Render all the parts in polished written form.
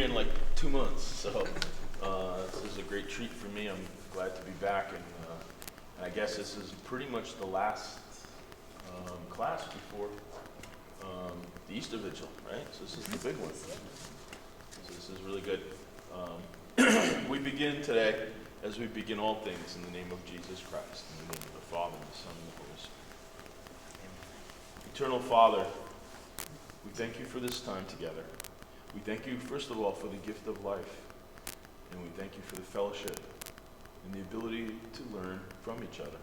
here in like 2 months, so this is a great treat for me. I'm glad to be back, and I guess this is pretty much the last class before the Easter Vigil, right? So this is the big one. So this is really good. We begin today, as we begin all things, in the name of Jesus Christ, in the name of the Father, and the Son, and the Holy Spirit. Eternal Father, we thank you for this time together. We thank you, first of all, for the gift of life. And we thank you for the fellowship and the ability to learn from each other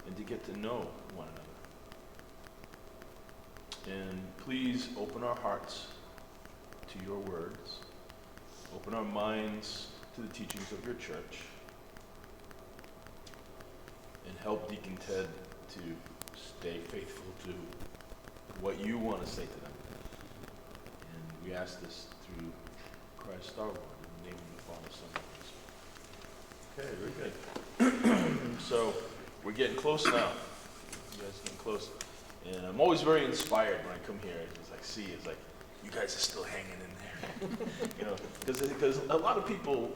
and to get to know one another. And please open our hearts to your words. Open our minds to the teachings of your church. And help Deacon Ted to stay faithful to what you want to say to them. And we ask this through Christ our Lord, in the name of the Father, Son, and Holy Spirit. Okay, very good. So we're getting close now. You guys are getting close. And I'm always very inspired when I come here. It's like, you guys are still hanging in there. You know, because a lot of people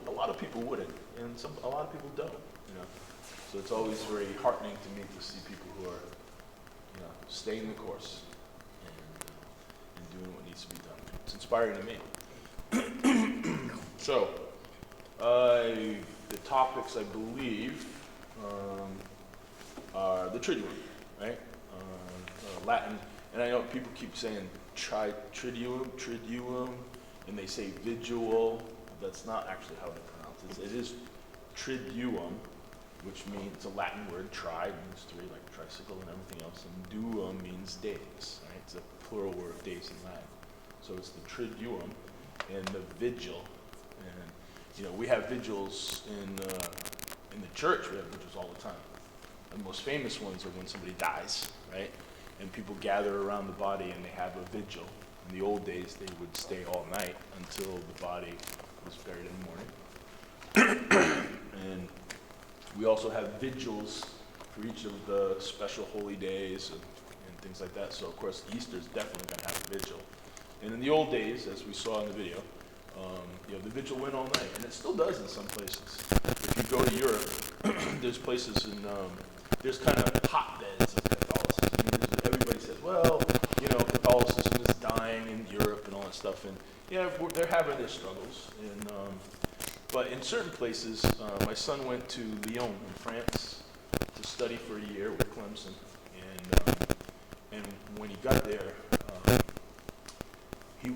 wouldn't, and a lot of people don't. You know, so it's always very heartening to me to see people who are, you know, staying the course and doing what needs to be done. It's inspiring to me. So, the topics I believe are the Triduum, right? Latin, and I know people keep saying Triduum, and they say Vigil. That's not actually how they pronounce it. It is Triduum, which means, it's a Latin word. Tri means three, like tricycle and everything else, and duum means days, right? It's a plural word of days in Latin. So it's the Triduum and the Vigil. And, you know, we have vigils in the church. We have vigils all the time. The most famous ones are when somebody dies, right? And people gather around the body and they have a vigil. In the old days, they would stay all night until the body was buried in the morning. And we also have vigils for each of the special holy days and things like that. So, of course, Easter is definitely going to have a vigil. And in the old days, as we saw in the video, you know, the vigil went all night, and it still does in some places. If you go to Europe, there's places there's kind of hotbeds of Catholicism. I mean, everybody says, well, you know, Catholicism is dying in Europe and all that stuff, and yeah, they're having their struggles. And but in certain places, my son went to Lyon in France to study for a year with Clemson, and when he got there,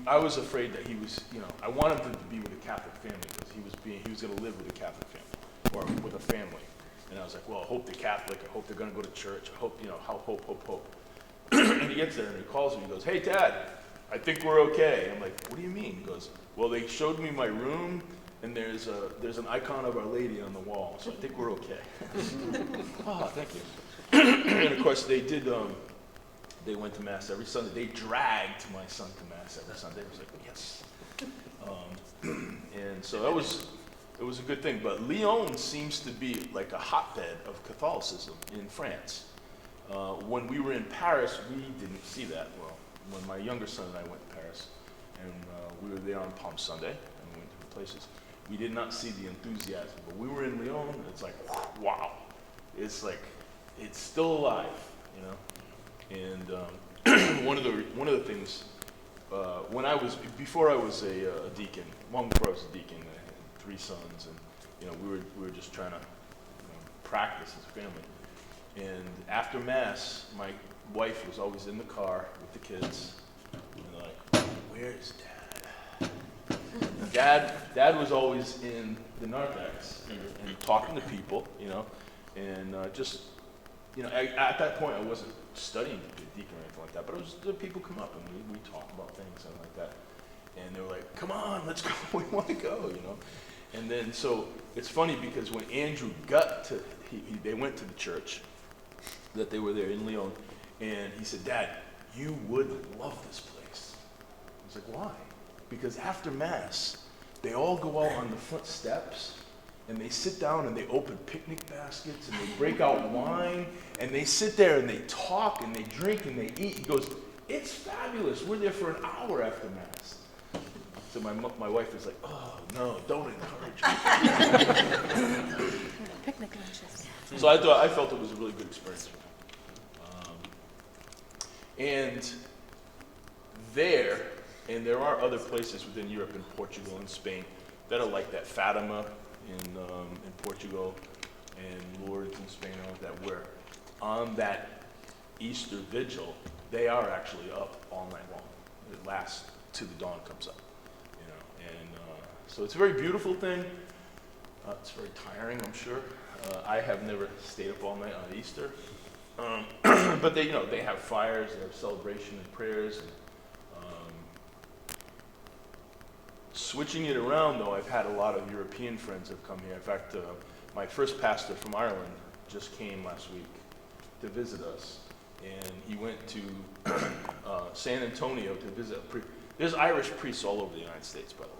I was afraid that he was, you know, I wanted him to be with a Catholic family because he was going to live with a Catholic family or with a family. And I was like, well, I hope they're Catholic. I hope they're going to go to church. I hope, you know, hope. And he gets there and he calls me. He goes, hey, Dad, I think we're okay. I'm like, what do you mean? He goes, well, they showed me my room, and there's an icon of Our Lady on the wall, so I think we're okay. Oh, thank you. And of course, they did. They went to Mass every Sunday. They dragged my son to Mass every Sunday. I was like, yes. And so it was a good thing. But Lyon seems to be like a hotbed of Catholicism in France. When we were in Paris, we didn't see that. Well, when my younger son and I went to Paris, and we were there on Palm Sunday, and we went to different places, we did not see the enthusiasm. But we were in Lyon, and it's like, wow. It's like, it's still alive, you know? And one of the things, before I was a deacon, long before I was a deacon, I had 3 sons, and you know we were just trying to practice as a family. And after Mass, my wife was always in the car with the kids, and they're like, "Where's Dad?" Dad was always in the narthex and talking to people, you know, and just, you know, at that point I wasn't studying to be a deacon or anything like that, but the people come up and we talk about things and like that, and they were like, "Come on, let's go, we want to go," you know. And then so it's funny because when Andrew got to, they went to the church that they were there in Lyon, and he said, "Dad, you would love this place." I was like, "Why?" Because after Mass, they all go out on the front steps, and they sit down and they open picnic baskets and they break out wine and they sit there and they talk and they drink and they eat. He goes, "It's fabulous. We're there for an hour after Mass." So my wife is like, oh, no, don't encourage me. Picnic lunches. So I felt it was a really good experience. And there are other places within Europe, in Portugal and Spain, that are like that. Fatima in Portugal and Lourdes in Spain, and all that, where on that Easter vigil, they are actually up all night long. It lasts till the dawn comes up, And so it's a very beautiful thing. It's very tiring, I'm sure. I have never stayed up all night on Easter. But they have fires, they have celebration and prayers. Switching it around, though, I've had a lot of European friends have come here. In fact, my first pastor from Ireland just came last week to visit us, and he went to San Antonio to visit. There's Irish priests all over the United States, by the way.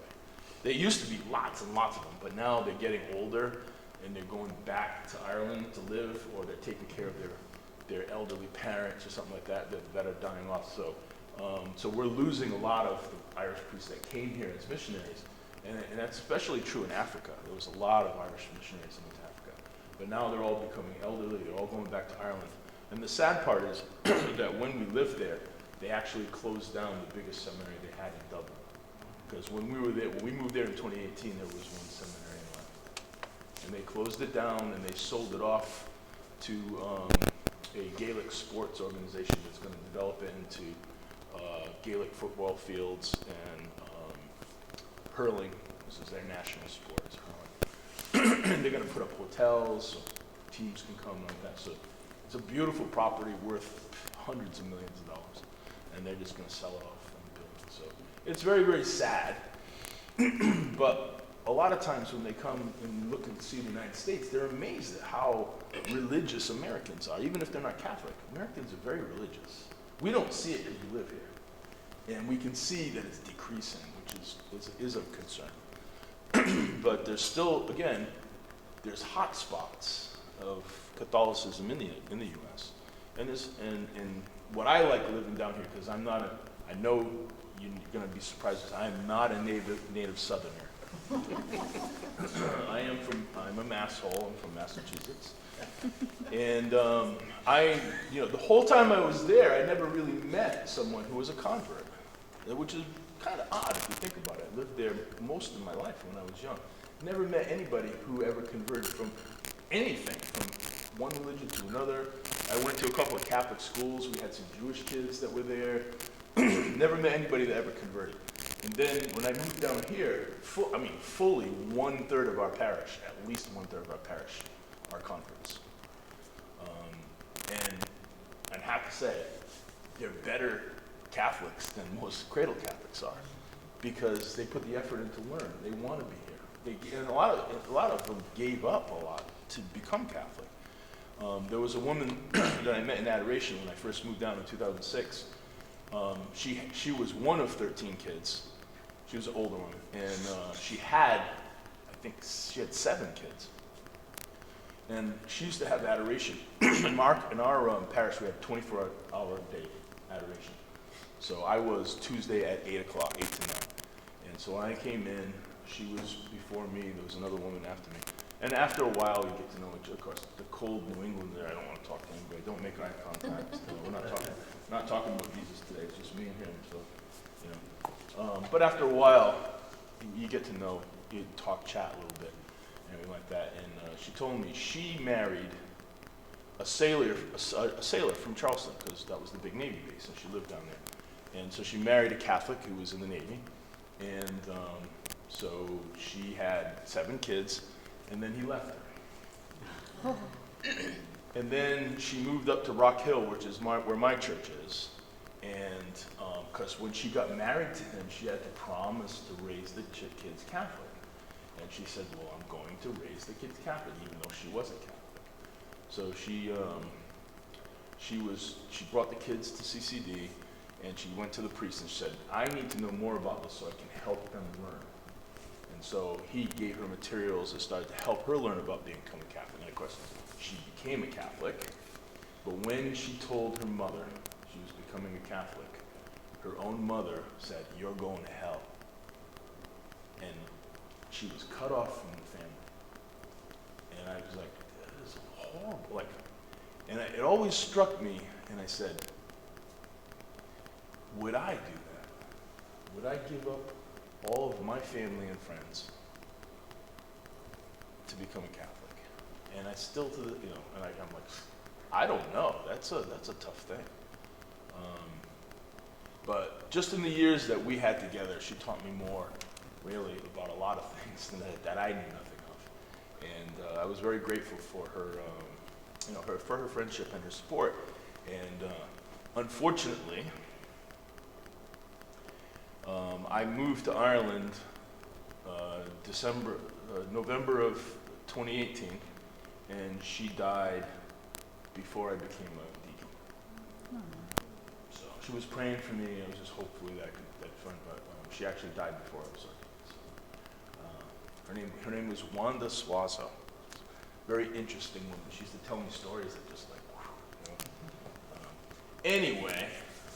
There used to be lots and lots of them, but now they're getting older, and they're going back to Ireland to live, or they're taking care of their elderly parents or something like that that are dying off. So we're losing a lot of the Irish priests that came here as missionaries, and that's especially true in Africa. There was a lot of Irish missionaries in Africa, but now they're all becoming elderly. They're all going back to Ireland. And the sad part is that when we lived there, they actually closed down the biggest seminary they had in Dublin. Because when we moved there in 2018, there was one seminary left, and they closed it down and they sold it off to a Gaelic sports organization that's going to develop it into Gaelic football fields and hurling. This is their national sport, is hurling. They're going to put up hotels so teams can come like that. So it's a beautiful property worth hundreds of millions of dollars, and they're just going to sell it off and build it. So it's very, very sad. But a lot of times when they come and look and see the United States, they're amazed at how religious Americans are, even if they're not Catholic. Americans are very religious. We don't see it because we live here. And we can see that it's decreasing, which is of concern. But there's still, again, there's hot spots of Catholicism in the U.S. And what I like living down here, because I know you're going to be surprised, I am not a native Southerner. I'm a masshole. I'm from Massachusetts. And the whole time I was there, I never really met someone who was a convert, which is kind of odd if you think about it. I lived there most of my life when I was young. Never met anybody who ever converted from anything, from one religion to another. I went to a couple of Catholic schools. We had some Jewish kids that were there. Never met anybody that ever converted. And then when I moved down here, fully 1/3 of our parish, at least 1/3 of our parish, are converts. And I have to say, they're better Catholics than most cradle Catholics are, because they put the effort in to learn. They want to be here. And a lot of them gave up a lot to become Catholic. There was a woman that I met in Adoration when I first moved down in 2006. She was one of 13 kids. She was an older woman, and she had 7 kids. And she used to have adoration. In our parish, we had 24-hour-a-day adoration. So I was Tuesday at 8 o'clock, 8 to 9. And so when I came in, she was before me. There was another woman after me. And after a while, you get to know each other. Of course, the cold New Englander, I don't want to talk to anybody. Don't make eye contact. We're not talking about Jesus today. It's just me and him. So, but after a while, you get to know, you talk, chat a little bit, and everything like that. And she told me she married a sailor from Charleston, because that was the big Navy base, and she lived down there. And so she married a Catholic who was in the Navy, and so she had 7 kids, and then he left her. And then she moved up to Rock Hill, which is where my church is. And because when she got married to him, she had to promise to raise the kids Catholic. And she said, well, I'm going to raise the kids Catholic, even though she wasn't Catholic. So she brought the kids to CCD, and she went to the priest and said, I need to know more about this so I can help them learn. And so he gave her materials that started to help her learn about becoming Catholic. And of course, she became a Catholic. But when she told her mother she was becoming a Catholic, her own mother said, you're going to hell. she was cut off from the family. And I was like, that is horrible. It always struck me, and I said, would I do that? Would I give up all of my family and friends to become a Catholic? And I still, I'm like, I don't know. That's a tough thing. But just in the years that we had together, she taught me more, really, about a lot of things that I knew nothing of. And I was very grateful for her, for her friendship and her support. And unfortunately, I moved to Ireland November of 2018, and she died before I became a deacon. So she was praying for me. I was just hopefully that'd fun, but she actually died before I was a deacon. So, her name was Wanda Suazo. Very interesting woman. She used to tell me stories that just like, Anyway,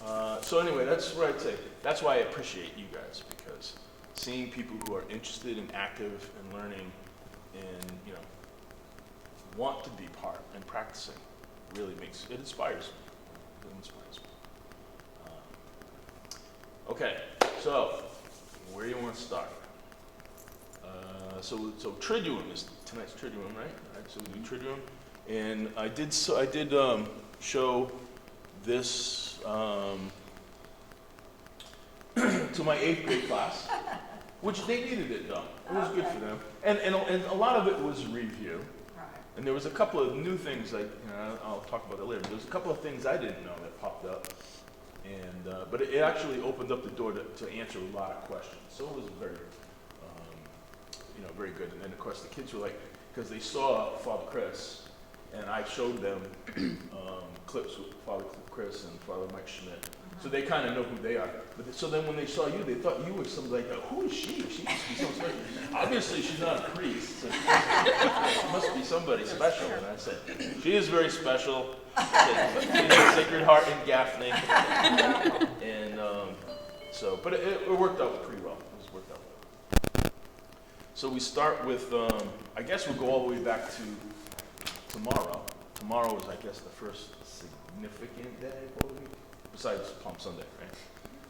that's what I'd say. That's why I appreciate you guys, because seeing people who are interested and active and learning and, want to be part and practicing really inspires me. It inspires me. Okay, so where do you want to start? So Triduum is tonight's Triduum, right? So we do Triduum, and I did show this to my 8th grade class, which they needed it though. It was good for them, and a lot of it was review. And there was a couple of new things, I'll talk about it later. There was a couple of things I didn't know that popped up, and but it actually opened up the door to answer a lot of questions. So it was very, very good. And then of course the kids were like, because they saw Father Chris, and I showed them clips with Father Chris and Father Mike Schmidt, so they kind of know who they are. But so then when they saw you, they thought you were somebody like, who is she? She must be so special. Obviously, she's not a priest, so she must be somebody special. And I said, she is very special. She has a Sacred Heart in Gaffney. And but it worked out pretty well. It was worked out well. So we start with, I guess we'll go all the way back to tomorrow. Tomorrow is, I guess, the first significant day of the week, besides Palm Sunday, right?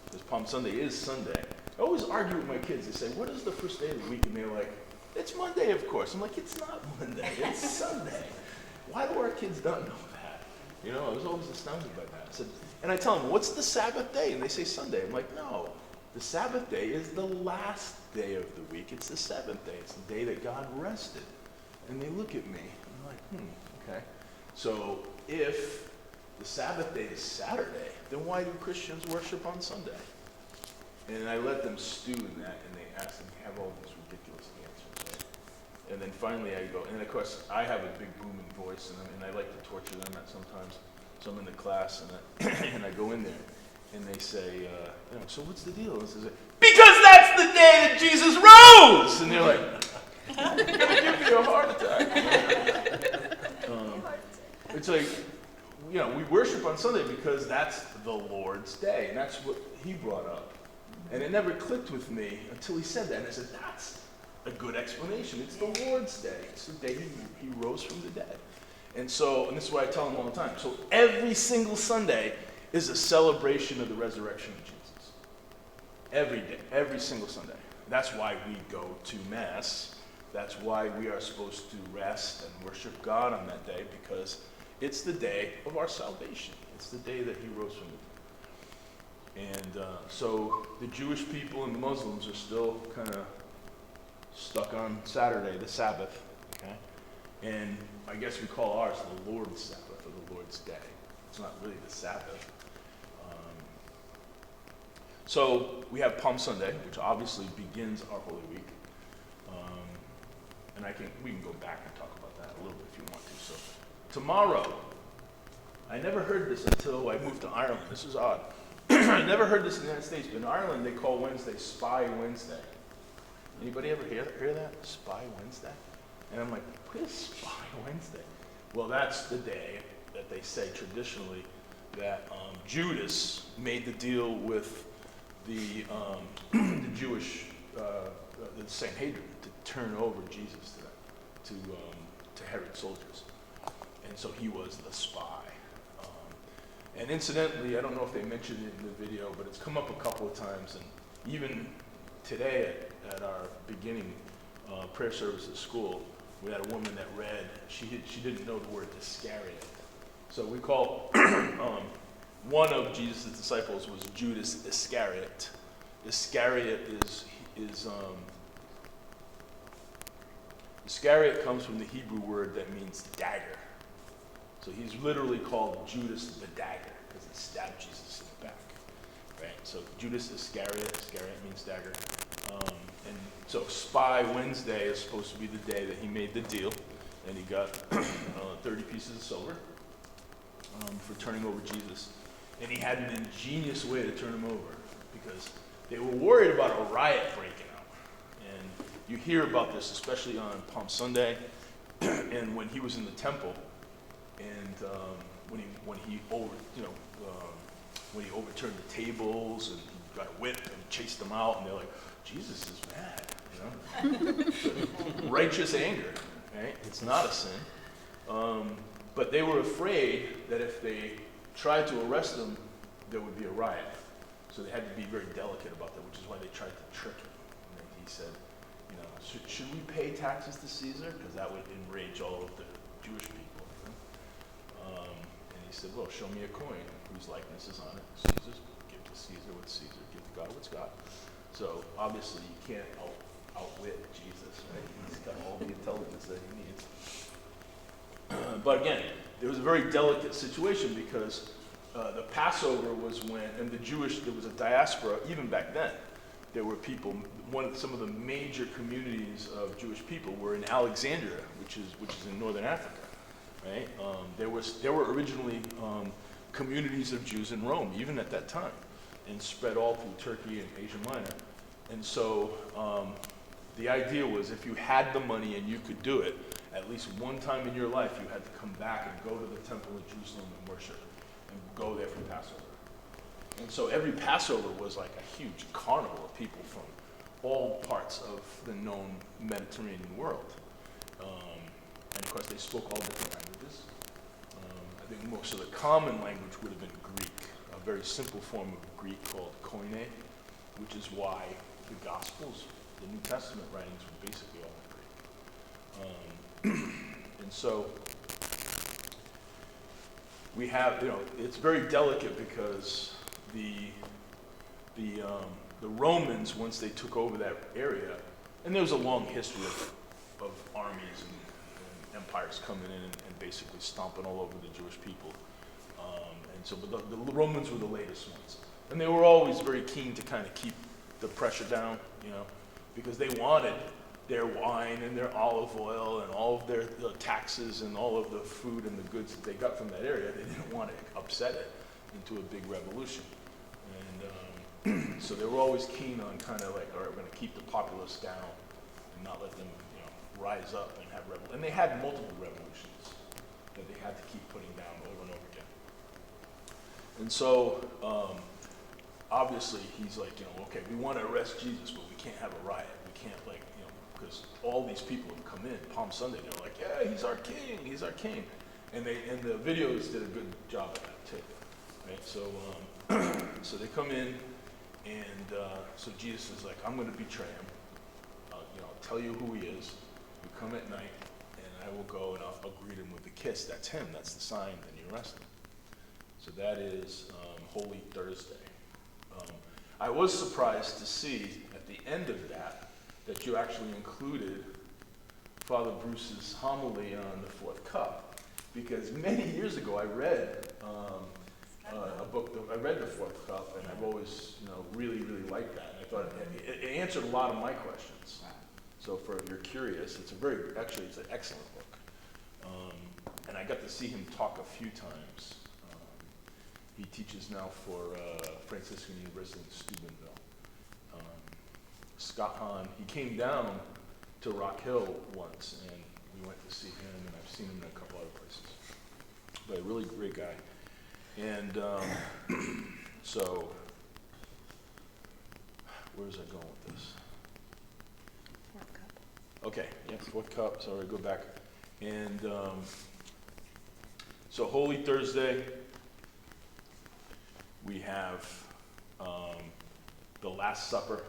Because Palm Sunday is Sunday. I always argue with my kids. They say, what is the first day of the week? And they're like, it's Monday, of course. I'm like, it's not Monday. It's Sunday. Why do our kids not know that? I was always astounded by that. I said, and I tell them, what's the Sabbath day? And they say Sunday. I'm like, no. The Sabbath day is the last day of the week. It's the 7th day. It's the day that God rested. And they look at me. And I'm like, okay. So if the Sabbath day is Saturday, then why do Christians worship on Sunday? And I let them stew in that, and they ask and have all these ridiculous answers. Right? And then finally I go, and of course I have a big booming voice, and I like to torture them at sometimes. So I'm in the class, and I go in there, and they say, so what's the deal? And they say, because that's the day that Jesus rose! And they're like, you're going to give me a heart attack. It's like, we worship on Sunday because that's the Lord's day, and that's what he brought up. And it never clicked with me until he said that, and I said, that's a good explanation. It's the Lord's day. It's the day he rose from the dead. And this is what I tell them all the time. So every single Sunday is a celebration of the resurrection of Jesus. Every day, every single Sunday. That's why we go to Mass. That's why we are supposed to rest and worship God on that day, because it's the day of our salvation. It's the day that he rose from the dead. And so the Jewish people and the Muslims are still kind of stuck on Saturday, the Sabbath. Okay? And I guess we call ours the Lord's Sabbath, or the Lord's Day. It's not really the Sabbath. So we have Palm Sunday, which obviously begins our Holy Week. And we can go back and talk about that a little bit if you want to. So tomorrow, I never heard this until I moved to Ireland. This is odd. I never heard this in the United States, but in Ireland they call Wednesday Spy Wednesday. Anybody ever hear that? Spy Wednesday? And I'm like, what is Spy Wednesday? Well, that's the day that they say traditionally that Judas made the deal with the Jewish the Sanhedrin to turn over Jesus to them, to Herod's soldiers. And so he was the spy. And incidentally, I don't know if they mentioned it in the video, but it's come up a couple of times. And even today at our beginning prayer service at school, we had a woman that read, she didn't know the word Iscariot. So we call one of Jesus' disciples was Judas Iscariot. Iscariot Iscariot comes from the Hebrew word that means dagger. So he's literally called Judas the dagger because he stabbed Jesus in the back. Right? So Judas Iscariot means dagger. And so Spy Wednesday is supposed to be the day that he made the deal, and he got 30 pieces of silver for turning over Jesus. And he had an ingenious way to turn him over because they were worried about a riot breaking out. And you hear about this, especially on Palm Sunday, and when he was in the temple, and when he overturned the tables and he got a whip and chased them out, and they're like, Jesus is mad, righteous anger, right? It's not a sin. But they were afraid that if they tried to arrest him, there would be a riot. So they had to be very delicate about that, which is why they tried to trick him. And he said, should we pay taxes to Caesar? Because that would enrage all of the Jewish people. And he said, well, show me a coin whose likeness is on it. Caesar's, give to Caesar what's Caesar, give to God what's God. So obviously you can't outwit Jesus, right? He's got all the intelligence that he needs. But again, there was a very delicate situation because the Passover was when, and there was a diaspora even back then. There were people, some of the major communities of Jewish people were in Alexandria, which is in northern Africa, right? There were originally communities of Jews in Rome, even at that time, and spread all through Turkey and Asia Minor. And so the idea was if you had the money and you could do it, at least one time in your life you had to come back and go to the temple of Jerusalem and worship, and go there for Passover. And so every Passover was like a huge carnival of people from all parts of the known Mediterranean world. And of course they spoke all different languages. I think most of the common language would have been Greek, a very simple form of Greek called koine, which is why the Gospels, the New Testament writings, were basically all in Greek. And so we have, it's very delicate because the Romans, once they took over that area, and there was a long history of armies and empires coming in and basically stomping all over the Jewish people. But the Romans were the latest ones. And they were always very keen to kind of keep the pressure down, because they wanted their wine and their olive oil and all of their taxes and all of the food and the goods that they got from that area. They didn't want to upset it into a big revolution. And so they were always keen on kind of like, all right, we're going to keep the populace down and not let them, rise up and have revolutions. And they had multiple revolutions that they had to keep putting down over and over again. And so, obviously, he's like, okay, we want to arrest Jesus, but we can't have a riot. We can't, because all these people have come in Palm Sunday. They're like, yeah, he's our king, he's our king. And the videos did a good job of that too, right? So, so they come in, and so Jesus is like, I'm going to betray him. I'll tell you who he is. You come at night, and I will go and I'll greet him with a kiss. That's him. That's the sign. Then you arrest him. So that is Holy Thursday. I was surprised to see at the end of that you actually included Father Bruce's homily on the fourth cup, because many years ago I read a book. I read the fourth cup, and I've always, really, really liked that. And I thought it answered a lot of my questions. So if you're curious, it's an excellent book. And I got to see him talk a few times. He teaches now for Franciscan University in Steubenville. Scott Hahn, he came down to Rock Hill once, and we went to see him, and I've seen him in a couple other places. But a really great guy. And so, where's I going with this? Okay, yeah, fourth cup, sorry, go back. And so Holy Thursday, we have the Last Supper.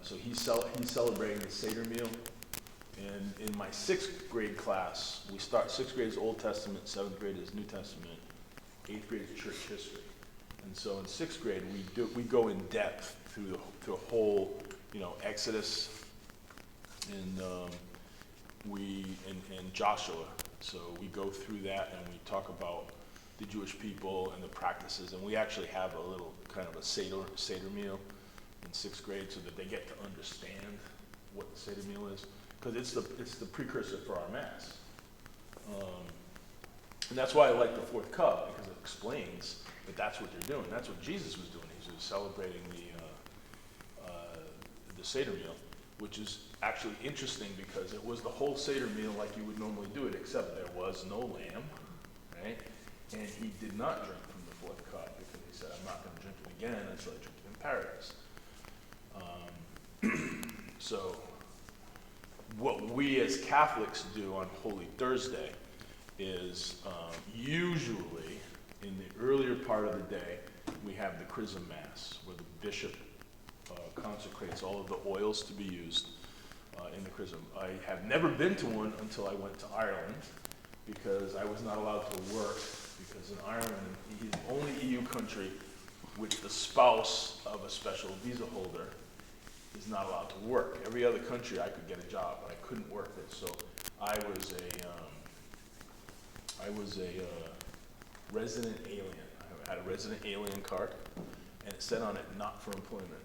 So he's celebrating the Seder meal. And in my 6th grade class, we start, 6th grade is Old Testament, 7th grade is New Testament, 8th grade is church history. And so in 6th grade, we go in depth through the whole, Exodus and Joshua. So we go through that and we talk about the Jewish people and the practices. And we actually have a little kind of a Seder meal in 6th grade so that they get to understand what the Seder meal is. Because it's the precursor for our Mass. And that's why I like the fourth cup, because it explains that that's what they're doing. That's what Jesus was doing. He was celebrating the Seder meal, which is actually interesting because it was the whole Seder meal like you would normally do it, except there was no lamb, right? And he did not drink from the fourth cup because he said, I'm not going to drink it again until I drink it in paradise. So what we as Catholics do on Holy Thursday is usually in the earlier part of the day, we have the Chrism Mass, where the bishop consecrates all of the oils to be used in the Chrism. I have never been to one until I went to Ireland, because I was not allowed to work, because in Ireland, he's the only EU country which the spouse of a special visa holder is not allowed to work. Every other country I could get a job, but I couldn't work there. So I was a resident alien. I had a resident alien card, and it said on it, not for employment.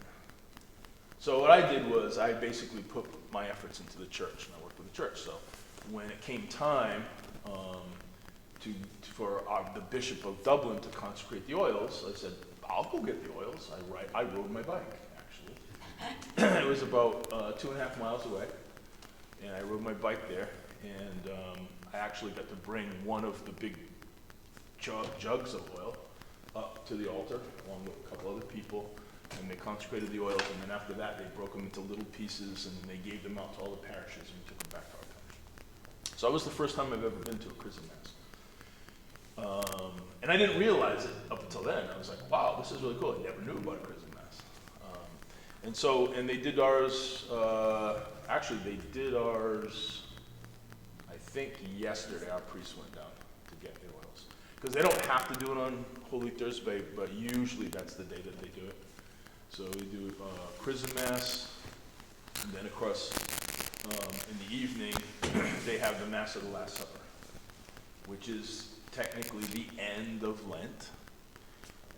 So what I did was I basically put my efforts into the church, and I worked with the church. So when it came time for the Bishop of Dublin to consecrate the oils, I said, I'll go get the oils. I rode my bike, actually. It was about 2.5 miles away, and I rode my bike there, and I actually got to bring one of the big jugs of oil up to the altar, along with a couple other people, and they consecrated the oils, and then after that, they broke them into little pieces, and they gave them out to all the parishes, and we took them back to our parish. So that was the first time I've ever been to a Chrism Mass. And I didn't realize it up until then. I was like, wow, this is really cool. I never knew about a Chrism Mass. And they did ours, they did ours, I think yesterday. Our priest went down to get the oils. Because they don't have to do it on Holy Thursday, but usually that's the day that they do it. So we do Chrism Mass, and then of course, in the evening, they have the Mass of the Last Supper, which is technically the end of Lent.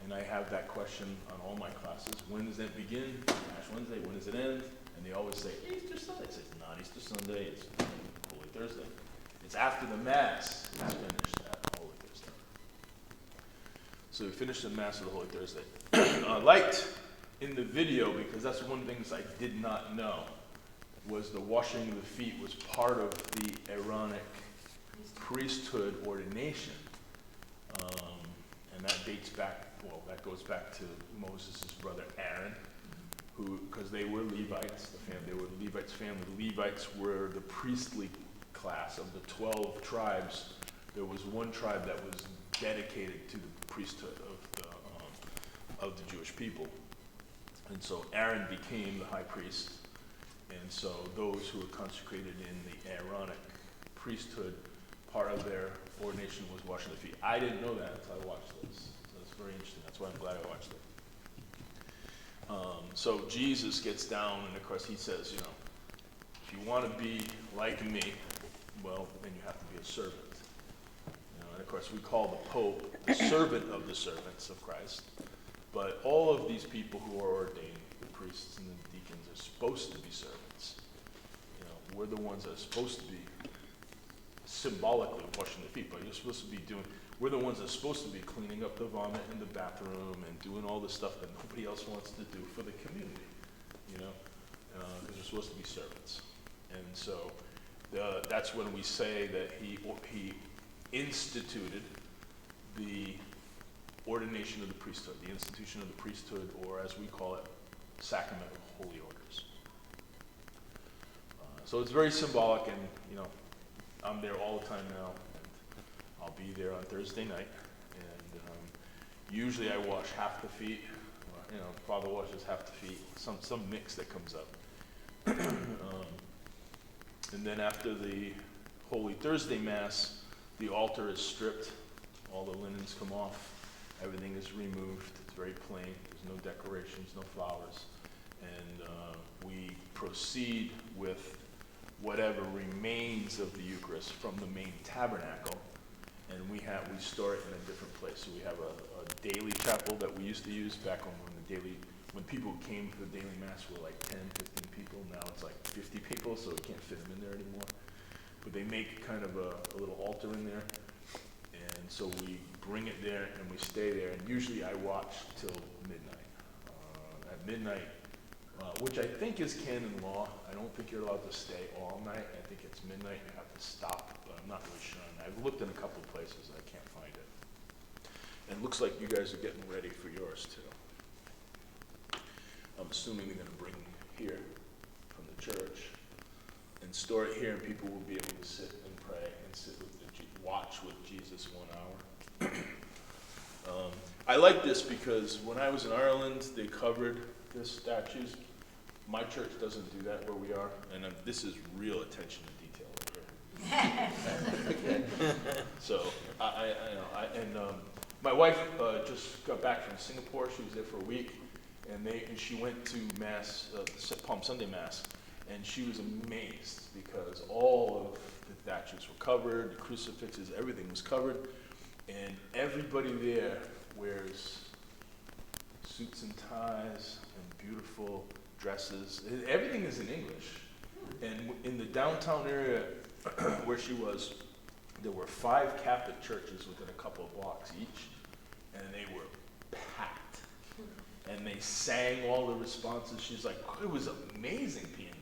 And I have that question on all my classes. When does it begin? Ash Wednesday. When does it end? And they always say, Easter Sunday. I say, it's not Easter Sunday. It's Holy Thursday. It's after the Mass is finished at Holy Thursday. So we finished the Mass of the Holy Thursday. I liked in the video, because that's one of the things I did not know, was the washing of the feet was part of the Aaronic priesthood ordination. And that dates back, that goes back to Moses' brother Aaron, because they were Levites, they were the Levites' family. The Levites were the priestly class of the 12 tribes. There was one tribe that was dedicated to the priesthood of the Jewish people. And so Aaron became the high priest. And so those who were consecrated in the Aaronic priesthood, part of their ordination was washing the feet. I didn't know that until I watched this. So it's very interesting. That's why I'm glad I watched it. So Jesus gets down, and of course he says, if you want to be like me, well, then you have to be a servant. And of course we call the Pope the servant of the servants of Christ. But all of these people who are ordained, the priests and the deacons, are supposed to be servants. We're the ones that are supposed to be symbolically washing the feet, but we're the ones that are supposed to be cleaning up the vomit in the bathroom and doing all the stuff that nobody else wants to do for the community, because we're supposed to be servants. And so that's when we say that he instituted the ordination of the priesthood, the institution of the priesthood, or as we call it, sacrament of holy orders. So it's very symbolic, and I'm there all the time now, and I'll be there on Thursday night. And usually I wash half the feet. Father washes half the feet. Some mix that comes up. And then after the Holy Thursday Mass, the altar is stripped. All the linens come off. Everything is removed. It's very plain. There's no decorations, no flowers. And we proceed with whatever remains of the Eucharist from the main tabernacle, and we store it in a different place. So we have a daily chapel that we used to use back when people came to the daily mass were like 10, 15 people. Now it's like 50 people, so we can't fit them in there anymore. But they make kind of a little altar in there, and so we bring it there and we stay there. And usually I watch till midnight. At midnight, which I think is canon law. I don't think you're allowed to stay all night. I think it's midnight and you have to stop, but I'm not really sure. And I've looked in a couple of places, I can't find it. And it looks like you guys are getting ready for yours too. I'm assuming they're gonna bring here from the church and store it here, and people will be able to sit and pray and watch with Jesus 1 hour. I like this because when I was in Ireland, they covered the statues. My church doesn't do that where we are, and this is real attention to detail over here. So my wife just got back from Singapore. She was there for a week, and she went to Mass, Palm Sunday Mass, and she was amazed because all of the statues were covered, the crucifixes, everything was covered, and everybody there wears suits and ties and beautiful dresses. Everything is in English. And in the downtown area where she was, there were 5 Catholic churches within a couple of blocks each, and they were packed. And they sang all the responses. She's like, it was amazing being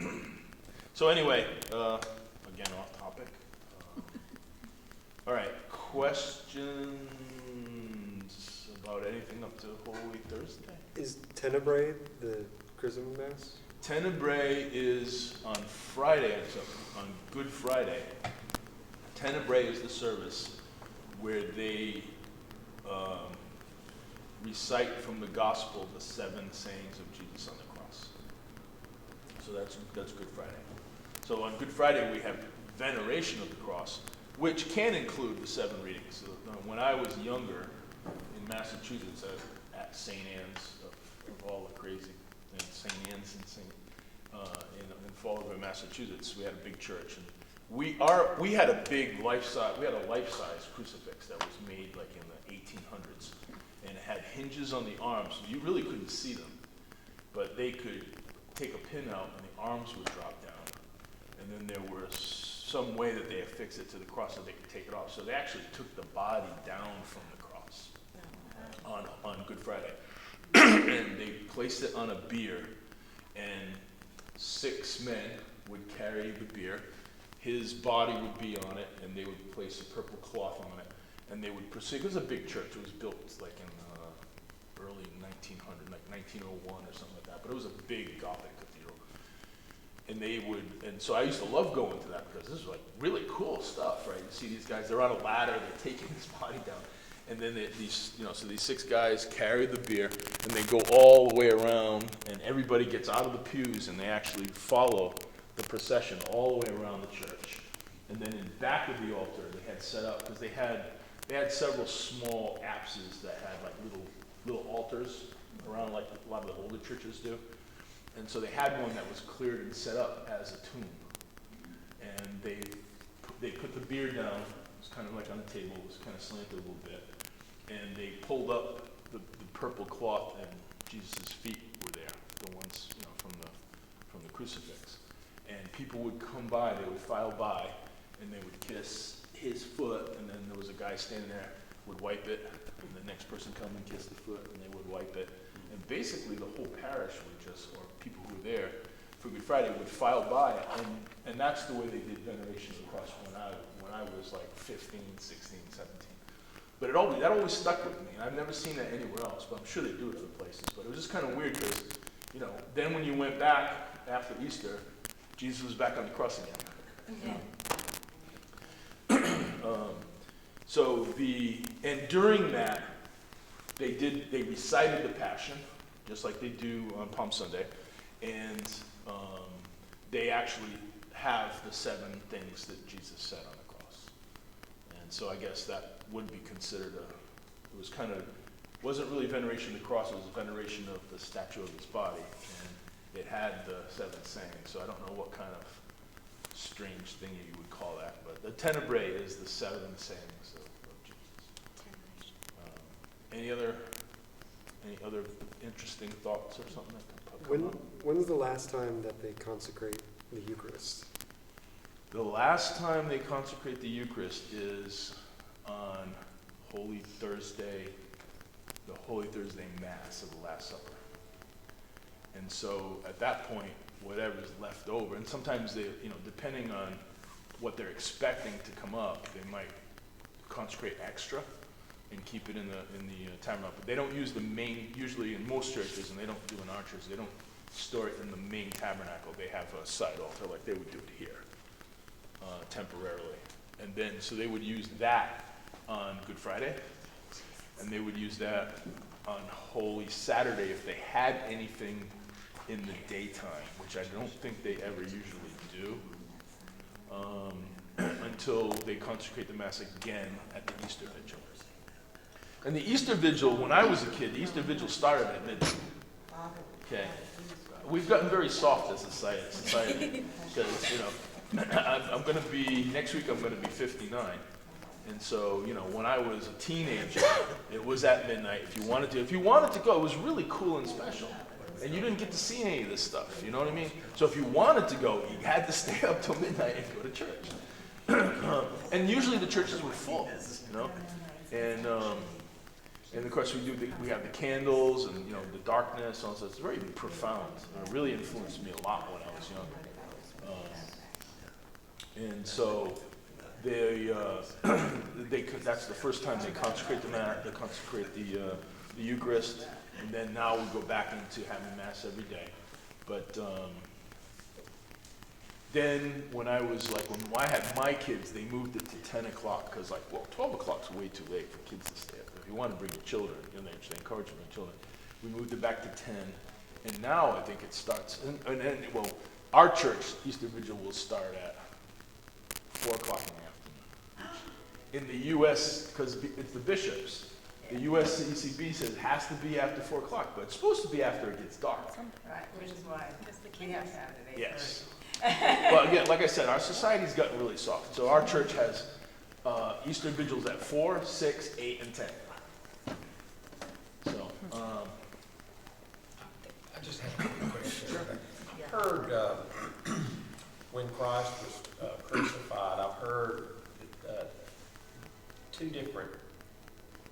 there, So anyway, again, off topic. All right, questions about anything up to Holy Thursday? Is Tenebrae the Chrism Mass? Tenebrae is on Friday, so on Good Friday. Tenebrae is the service where they recite from the Gospel the 7 sayings of Jesus on the cross. So that's Good Friday. So on Good Friday we have veneration of the cross, which can include the 7 readings. So when I was younger in Massachusetts at St. Anne's, of all the crazy things, St. Anne's in Fall River, Massachusetts, we had a big church, and we had a life-size crucifix that was made like in the 1800s, and it had hinges on the arms. You really couldn't see them, but they could take a pin out and the arms would drop down, and then there was some way that they affixed it to the cross so they could take it off. So they actually took the body down from the cross on Good Friday. And they placed it on a bier, and 6 men would carry the bier. His body would be on it, and they would place a purple cloth on it, and they would proceed. It was a big church. It was built like in early 1900, like 1901 or something like that, but it was a big Gothic cathedral. And so I used to love going to that because this was like really cool stuff, right? You see these guys, they're on a ladder, they're taking his body down. And then these 6 guys carry the bier, and they go all the way around, and everybody gets out of the pews, and they actually follow the procession all the way around the church. And then in back of the altar, they had set up, because they had several small apses that had like little altars around, like a lot of the older churches do. And so they had one that was cleared and set up as a tomb. And they put the bier down. It was kind of like on a table. It was kind of slanted a little bit. And they pulled up the purple cloth, and Jesus' feet were there, the ones from the crucifix. And people would come by, they would file by, and they would kiss his foot, and then there was a guy standing there, would wipe it, and the next person come and kiss the foot, and they would wipe it. And basically the whole parish or people who were there for Good Friday would file by, and that's the way they did veneration of the cross when I was like 15, 16, 17. But that always stuck with me, and I've never seen that anywhere else, but I'm sure they do it other places. But it was just kind of weird because, then when you went back after Easter, Jesus was back on the cross again. And during that, they recited the Passion, just like they do on Palm Sunday, and they actually have the 7 things that Jesus said on the cross. And so I guess that would be considered it was kind of, wasn't really veneration of the cross, it was veneration of the statue of his body. And it had the 7 sayings, so I don't know what kind of strange thing you would call that, but the tenebrae is the 7 sayings of Jesus. Any other interesting thoughts or something that can come up? When's the last time that they consecrate the Eucharist? The last time they consecrate the Eucharist is on Holy Thursday, the Holy Thursday Mass of the Last Supper. And so at that point, whatever's left over, and sometimes they, depending on what they're expecting to come up, they might consecrate extra and keep it in the tabernacle. But they don't use the main, usually in most churches, and they don't do in our church, they don't store it in the main tabernacle. They have a side altar like they would do it here, temporarily. And then, so they would use that on Good Friday, and they would use that on Holy Saturday if they had anything in the daytime, which I don't think they ever usually do, until they consecrate the Mass again at the Easter Vigil. And the Easter Vigil, when I was a kid, the Easter Vigil started at midnight. Okay, we've gotten very soft as a society, because I'm going to be next week. I'm going to be 59, and so when I was a teenager, it was at midnight. If you wanted to go, it was really cool and special. And you didn't get to see any of this stuff, you know what I mean? So if you wanted to go, you had to stay up till midnight and go to church. And usually the churches were full, and of course we have the candles and the darkness and all that. It's very profound. It really influenced me a lot when I was young. And so that's the first time they consecrate the Mass, they consecrate the Eucharist. And then now we go back into having Mass every day. But then when I I had my kids, they moved it to 10 o'clock because 12 o'clock's way too late for kids to stay up. If you want to bring your children, they encourage your children. We moved it back to 10. And now I think it starts, our church, Easter Vigil, will start at 4 o'clock in the afternoon. In the U.S., because it's the bishops, the U.S. ECB says it has to be after 4 o'clock, but it's supposed to be after it gets dark. Right, which is why we have to have it at 8:30. Yes. Well, again, like I said, our society's gotten really soft. So our church has Easter Vigils at 4, 6, 8, and 10. So, I just have a quick question. I've heard when Christ was crucified, I've heard 2 different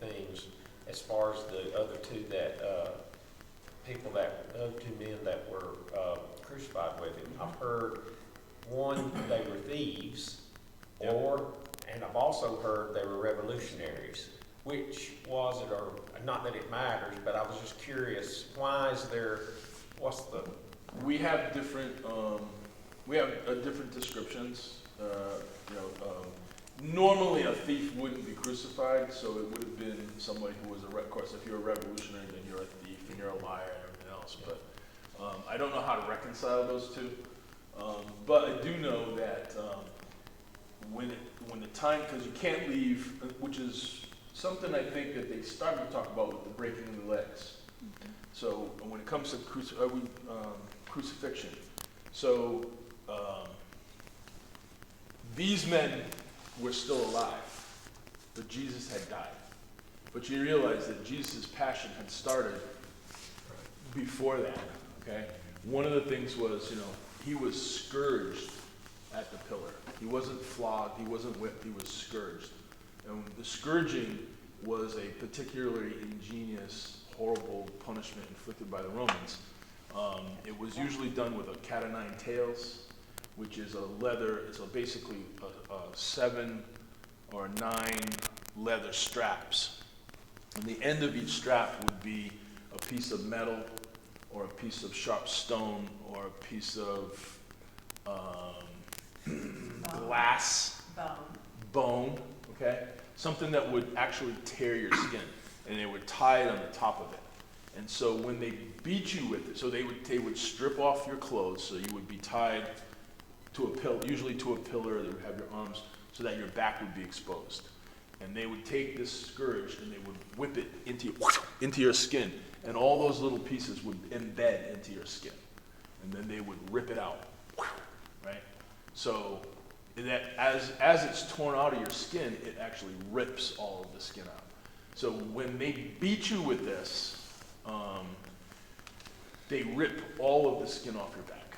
things as far as the other 2 that other 2 men that were crucified with him. I've heard one, they were thieves, and I've also heard they were revolutionaries. Which was it, or not that it matters, but I was just curious, we have different different descriptions. Normally a thief wouldn't be crucified, so it would have been somebody who was of course, if you're a revolutionary, then you're a thief and you're a liar and everything else. But I don't know how to reconcile those 2. But I do know that when the time, because you can't leave, which is something I think that they started to talk about with the breaking of the legs. So when it comes to crucifixion, so these men were still alive, but Jesus had died. But you realize that Jesus' passion had started before that, okay? One of the things was, he was scourged at the pillar. He wasn't flogged, he wasn't whipped, he was scourged. And the scourging was a particularly ingenious, horrible punishment inflicted by the Romans. It was usually done with a cat o' 9 tails, which is basically 7 or 9 leather straps. And the end of each strap would be a piece of metal or a piece of sharp stone, or a piece of glass, bone, okay? Something that would actually tear your skin, and they would tie it on the top of it. And so when they beat you with it, so they would strip off your clothes, so you would be tied to a pillar, usually to a pillar. They would have your arms so that your back would be exposed. And they would take this scourge and they would whip it into your skin, and all those little pieces would embed into your skin, and then they would rip it out, right? So that as it's torn out of your skin, it actually rips all of the skin out. So when they beat you with this, they rip all of the skin off your back,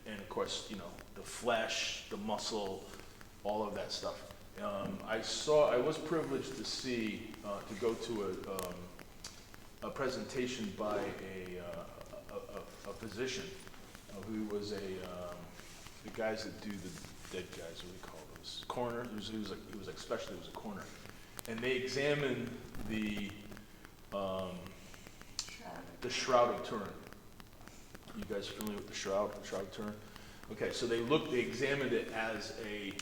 and of course, you know, the flesh, the muscle, all of that stuff. I was privileged to see, to go to a presentation by a physician who was the guys that do the dead guys, what do we call those? Coroner. He was a coroner, and they examined the Shroud of Turin. You guys familiar with the Shroud of Turin? Okay, so they examined it as a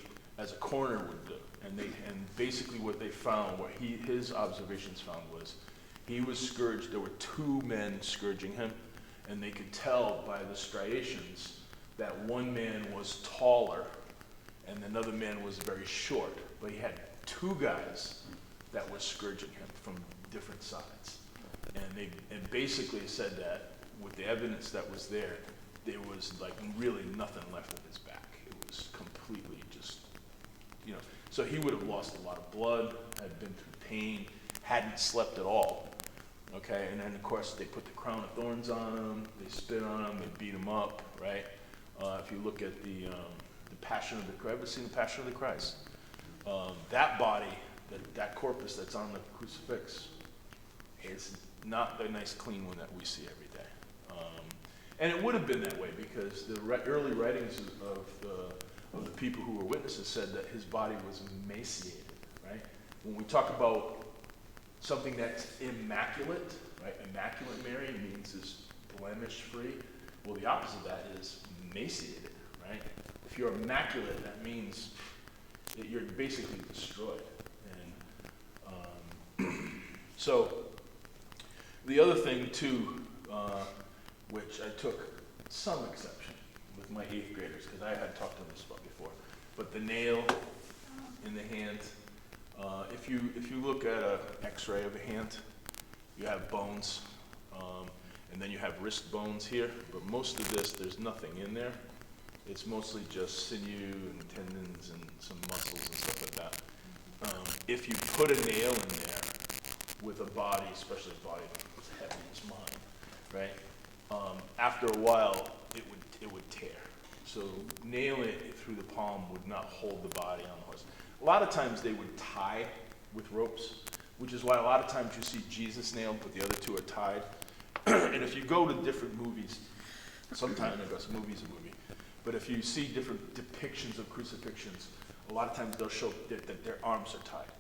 coroner would do, and basically what they found, his observations found was, he was scourged. There were two men scourging him, and they could tell by the striations that one man was taller and another man was very short, but he had two guys that were scourging him from different sides. And basically said that with the evidence that was there was like really nothing left of his back. It was completely just, you know, so he would have lost a lot of blood, had been through pain, hadn't slept at all. Okay, and then of course they put the crown of thorns on him, they spit on him, they beat him up, right? If you look at the Passion of the Christ, ever seen the Passion of the Christ? That body, that corpus that's on the crucifix, is not the nice clean one that we see every day. And it would have been that way because the early writings of the people who were witnesses said that his body was emaciated, right? When we talk about something that's immaculate, right? Immaculate Mary means is blemish-free. Well, the opposite of that is emaciated, right? If you're immaculate, that means that you're basically destroyed. And so the other thing too, which I took some exception with my 8th graders, because I had talked to them about before, but the nail in the hand. If you look at an X-ray of a hand, you have bones, and then you have wrist bones here. But most of this, there's nothing in there. It's mostly just sinew and tendons and some muscles and stuff like that. If you put a nail in there with a body, especially a body as heavy as mine, right? After a while, it would tear. So nailing it through the palm would not hold the body on the horse. A lot of times they would tie with ropes, which is why a lot of times you see Jesus nailed, but the other two are tied. And if you go to different movies, sometimes I guess movie's a movie, but if you see different depictions of crucifixions, a lot of times they'll show that their arms are tied.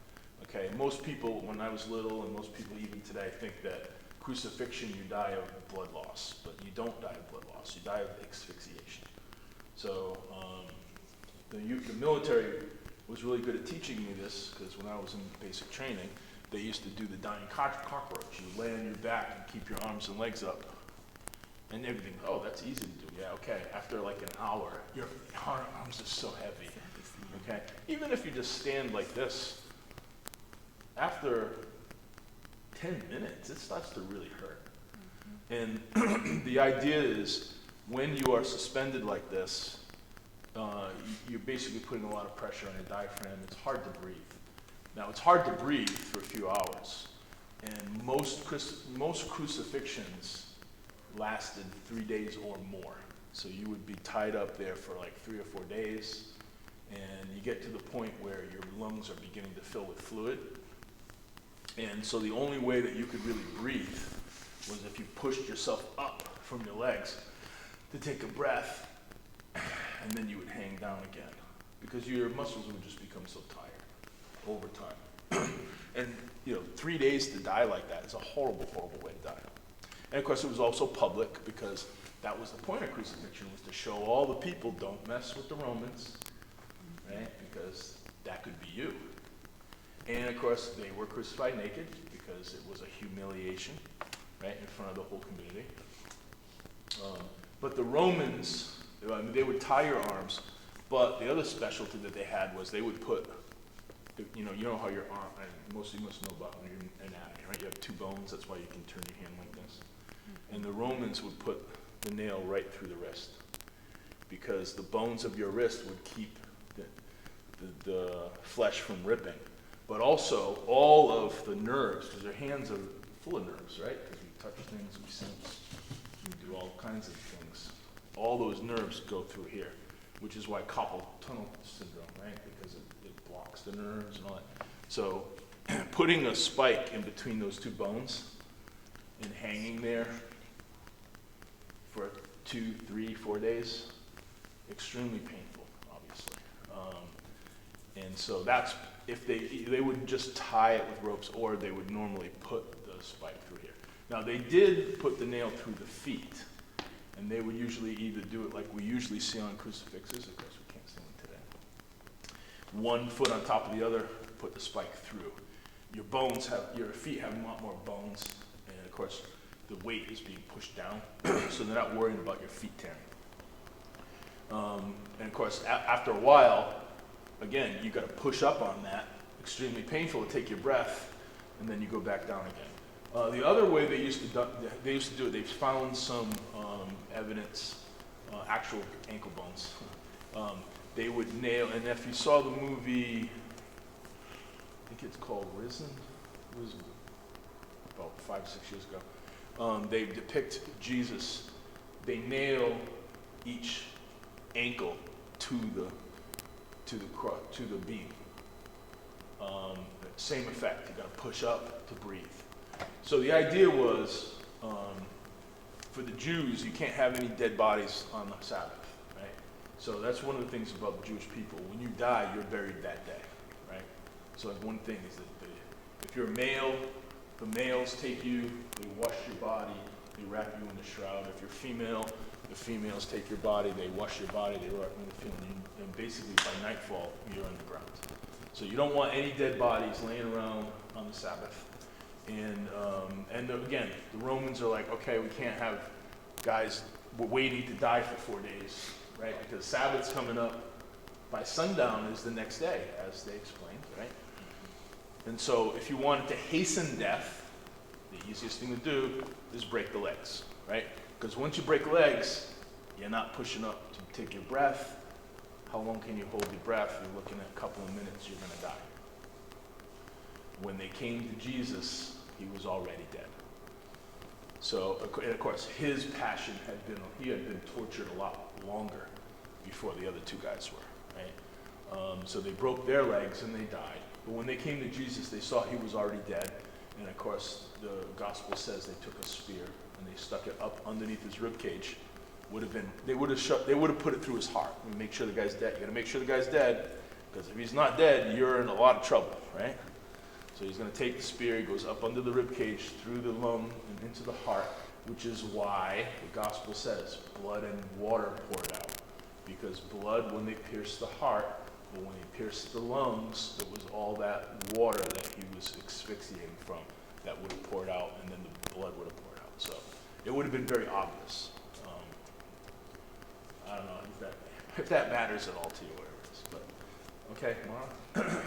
Okay, most people, when I was little, and most people even today, think that crucifixion, you die of blood loss, but you don't die of blood loss, you die of asphyxiation. So the military was really good at teaching me this, because when I was in basic training, they used to do the dying cockroach. You lay on your back and keep your arms and legs up, and everything. Oh, that's easy to do. Yeah, okay. After like an hour, your arms are so heavy. Okay, even if you just stand like this, after 10 minutes, it starts to really hurt. And the idea is, when you are suspended like this, you're basically putting a lot of pressure on your diaphragm. It's hard to breathe. Now, it's hard to breathe for a few hours, and most crucifixions lasted 3 days or more. So you would be tied up there for like 3 or 4 days, and you get to the point where your lungs are beginning to fill with fluid. And so the only way that you could really breathe was if you pushed yourself up from your legs to take a breath, and then you would hang down again, because your muscles would just become so tired over time. And 3 days to die like that is a horrible, horrible way to die. And of course, it was also public because that was the point of crucifixion, was to show all the people, don't mess with the Romans, right? Because that could be you. And of course, they were crucified naked because it was a humiliation, right, in front of the whole community. But the Romans, I mean, they would tie your arms, but the other specialty that they had was they would put, you know how your arm, and most of you must know about your anatomy, right? You have two bones, that's why you can turn your hand like this. And the Romans would put the nail right through the wrist, because the bones of your wrist would keep the flesh from ripping. But also, all of the nerves, because your hands are full of nerves, right? Because we touch things, we sense, we do all kinds of things. All those nerves go through here, which is why carpal tunnel syndrome, right? Because it blocks the nerves and all that. So putting a spike in between those two bones and hanging there for 2, 3, 4 days, extremely painful, obviously. And so that's, if they would just tie it with ropes, or they would normally put the spike through here. Now they did put the nail through the feet, and they would usually either do it like we usually see on crucifixes, of course we can't see them today. One foot on top of the other, put the spike through. Your feet have a lot more bones, and of course the weight is being pushed down, so they're not worrying about your feet tearing. And of course, after a while, again, you got to push up on that. Extremely painful to take your breath, and then you go back down again. The other way they used to do it, they found some evidence, actual ankle bones. They would nail, and if you saw the movie, I think it's called Risen. It was about 5 or 6 years ago. They depict Jesus. They nail each ankle to the beam. Same effect. You got to push up to breathe. So the idea was, for the Jews, you can't have any dead bodies on the Sabbath, right? So that's one of the things about the Jewish people. When you die, you're buried that day, right? So like one thing is that if you're a male, the males take you, they wash your body, they wrap you in the shroud. If you're female, the females take your body, they wash your body, they wrap you in the field, and basically by nightfall, you're underground. So you don't want any dead bodies laying around on the Sabbath. And again, the Romans are like, okay, we can't have guys waiting to die for 4 days, right? Because Sabbath's coming up by sundown is the next day, as they explained, right? And so if you wanted to hasten death, the easiest thing to do is break the legs, right? Because once you break legs, you're not pushing up to take your breath. How long can you hold your breath? You're looking at a couple of minutes, you're going to die. When they came to Jesus, he was already dead. So, and of course, his passion he had been tortured a lot longer before the other two guys were, right? So they broke their legs and they died. But when they came to Jesus, they saw he was already dead. And of course, the gospel says they took a spear and they stuck it up underneath his rib cage. They would have put it through his heart and make sure the guy's dead. You got to make sure the guy's dead, because if he's not dead, you're in a lot of trouble, right? So he's going to take the spear. He goes up under the rib cage, through the lung, and into the heart, which is why the gospel says blood and water poured out. Because blood, when they pierced the heart, but when they pierced the lungs, it was all that water that he was asphyxiating from that would have poured out, and then the blood would have poured out. So it would have been very obvious. I don't know if that matters at all to you, whatever it is. But okay, Mara.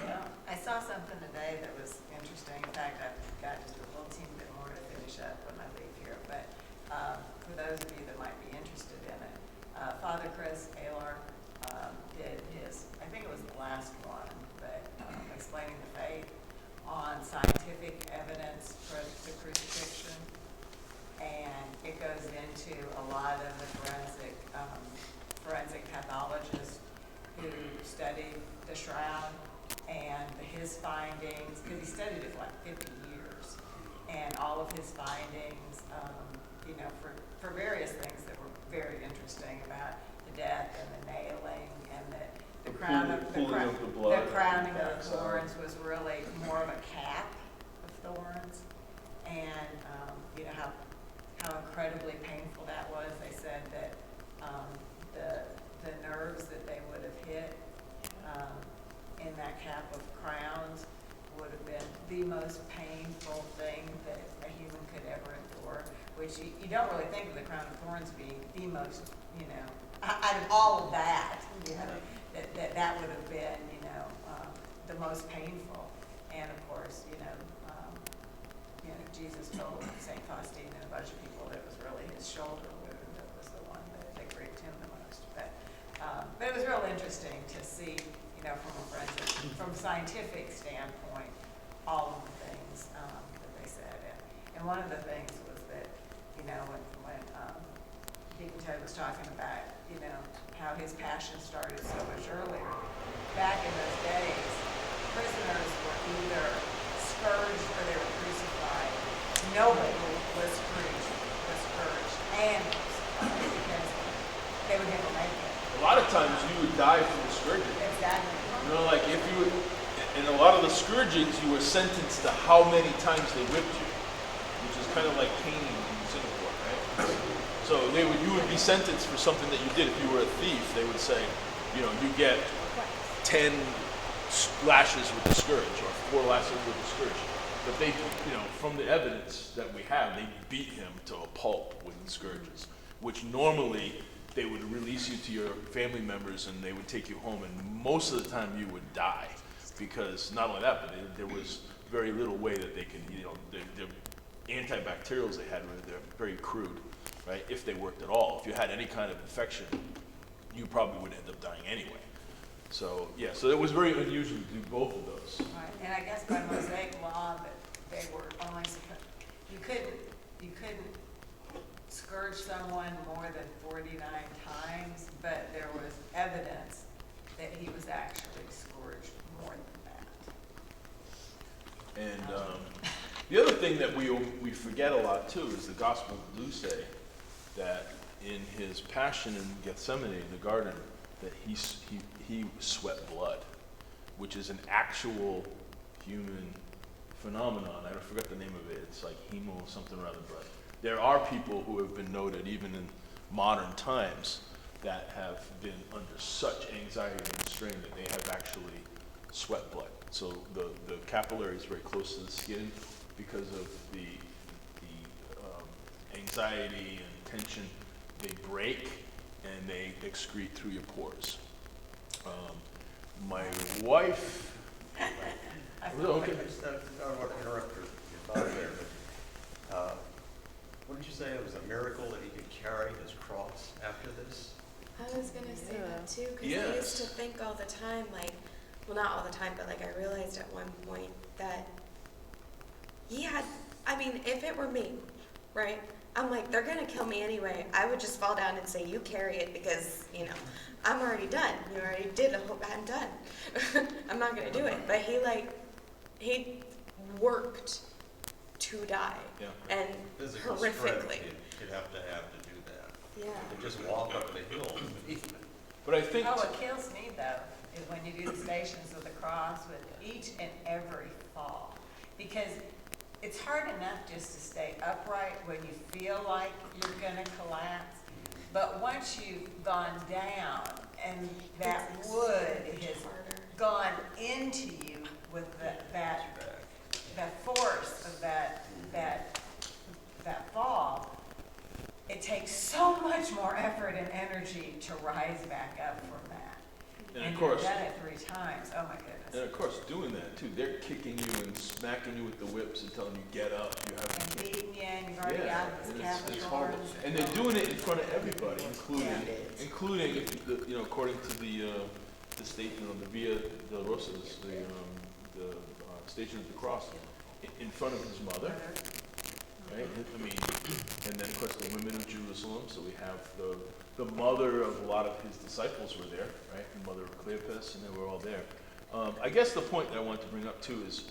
Yeah, I saw something today that was interesting. In fact, I've got just a little teeny bit more to finish up when I leave here. But for those of you that might be interested in it, Father Chris Aylar did his, I think it was the last one, but explaining the faith on scientific evidence for the crucifixion. And it goes into a lot of the forensic pathologists who studied the shroud and his findings, because he studied it for like 50 years, and all of his findings, for various things that were very interesting about the death and the nailing, and the crowning of the thorns was really more of a cap of thorns, and how incredibly painful that was. They said that the nerves that they would have hit in that cap of crowns would have been the most painful thing that a human could ever endure, which you don't really think of the crown of thorns being the most, out of all of that, that would have been, the most painful. And of course, Jesus told St. Faustine and a bunch of people that it was really his shoulder wound that was the one that grieved him the most. But it was real interesting to see, from a scientific standpoint, all of the things that they said. And one of the things was that, when Deacon Ted was talking about, how his passion started so much earlier. Back in those days, prisoners were either scourged or they were crucified. Nobody was scourged and crucified because they would never make it. A lot of times you would die from the scourging. Exactly. Like if you would, in a lot of the scourgings, you were sentenced to how many times they whipped you, which is kind of like caning in Singapore, right? So you would be sentenced for something that you did. If you were a thief, they would say, you get 10 lashes with the scourge or 4 lashes with the scourge. But they, from the evidence that we have, they beat him to a pulp with the scourges, which normally they would release you to your family members and they would take you home, and most of the time you would die, because not only that, but there was very little way that they can, the antibacterials they had they're very crude, right? If they worked at all. If you had any kind of infection, you probably would end up dying anyway. So so it was very unusual to do both of those. Right, and I guess by Mosaic law that they were only you couldn't scourge someone more than 49 times, but there was evidence that he was actually scourged more than that. And the other thing that we forget a lot too is the Gospels do say that in his passion in Gethsemane in the garden, that he sweat blood, which is an actual human phenomenon. I forgot the name of it. It's like hemo something or other, but there are people who have been noted, even in modern times, that have been under such anxiety and strain that they have actually sweat blood. So the capillary is very close to the skin because of the anxiety and tension. They break and they excrete through your pores. My wife. Okay. I just don't want to interrupt your thought there, but what did you say? It was a miracle that he could carry his cross after this? I was going to say that too, because Yes. I used to think all the time, well, not all the time, but I realized at one point that he had, if it were me, right? I'm like, they're going to kill me anyway. I would just fall down and say, you carry it because, I'm already done. You already did the whole, I'm done. I'm not going to do it. But he worked to die. Yeah. And Physical strength horrifically. you'd have to do that. Yeah. You could just walk up the hill. But I think What kills me though is when you do the Stations of the Cross with each and every fall, because it's hard enough just to stay upright when you feel like you're gonna collapse, but once you've gone down and that wood has gone into you with that force of that fall, it takes so much more effort and energy to rise back up from that. And of course, you've done it 3 times. Oh my goodness. and of course, doing that too, they're kicking you and smacking you with the whips and telling you get up. You have And to. beating you, and you've already out of and this cap it's of horrible. thorns. And they're doing it in front of everybody, it is. including according to the statement on the Via Dolorosa, the Station of the Cross, in front of his mother. Right? And then of course the women of Jerusalem. So we have the mother of a lot of his disciples were there, right? The mother of Cleopas, and they were all there. I guess the point that I wanted to bring up too is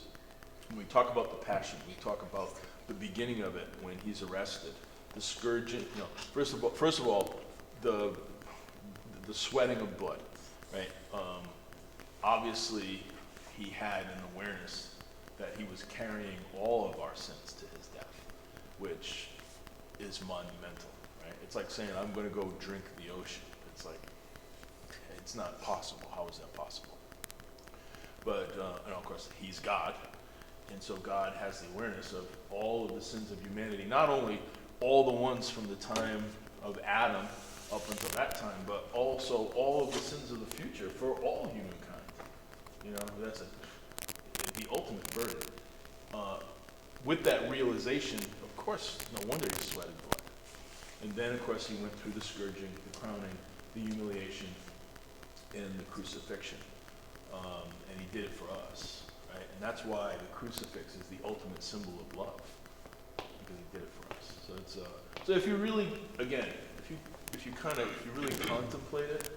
when we talk about the passion, we talk about the beginning of it when he's arrested, the scourging. First of all, the sweating of blood, right? Obviously, he had an awareness that he was carrying all of our sins to his death, which is monumental, right? It's like saying, I'm gonna go drink the ocean. It's like, it's not possible. How is that possible? But, and of course, he's God. And so God has the awareness of all of the sins of humanity, not only all the ones from the time of Adam up until that time, but also all of the sins of the future for all humankind. You know, that's the ultimate burden. With that realization, of course, no wonder he sweated blood. And then, of course, he went through the scourging, the crowning, the humiliation, and the crucifixion. And he did it for us, right? And that's why the crucifix is the ultimate symbol of love, because he did it for us. So it's so if you really, again, if you really contemplate it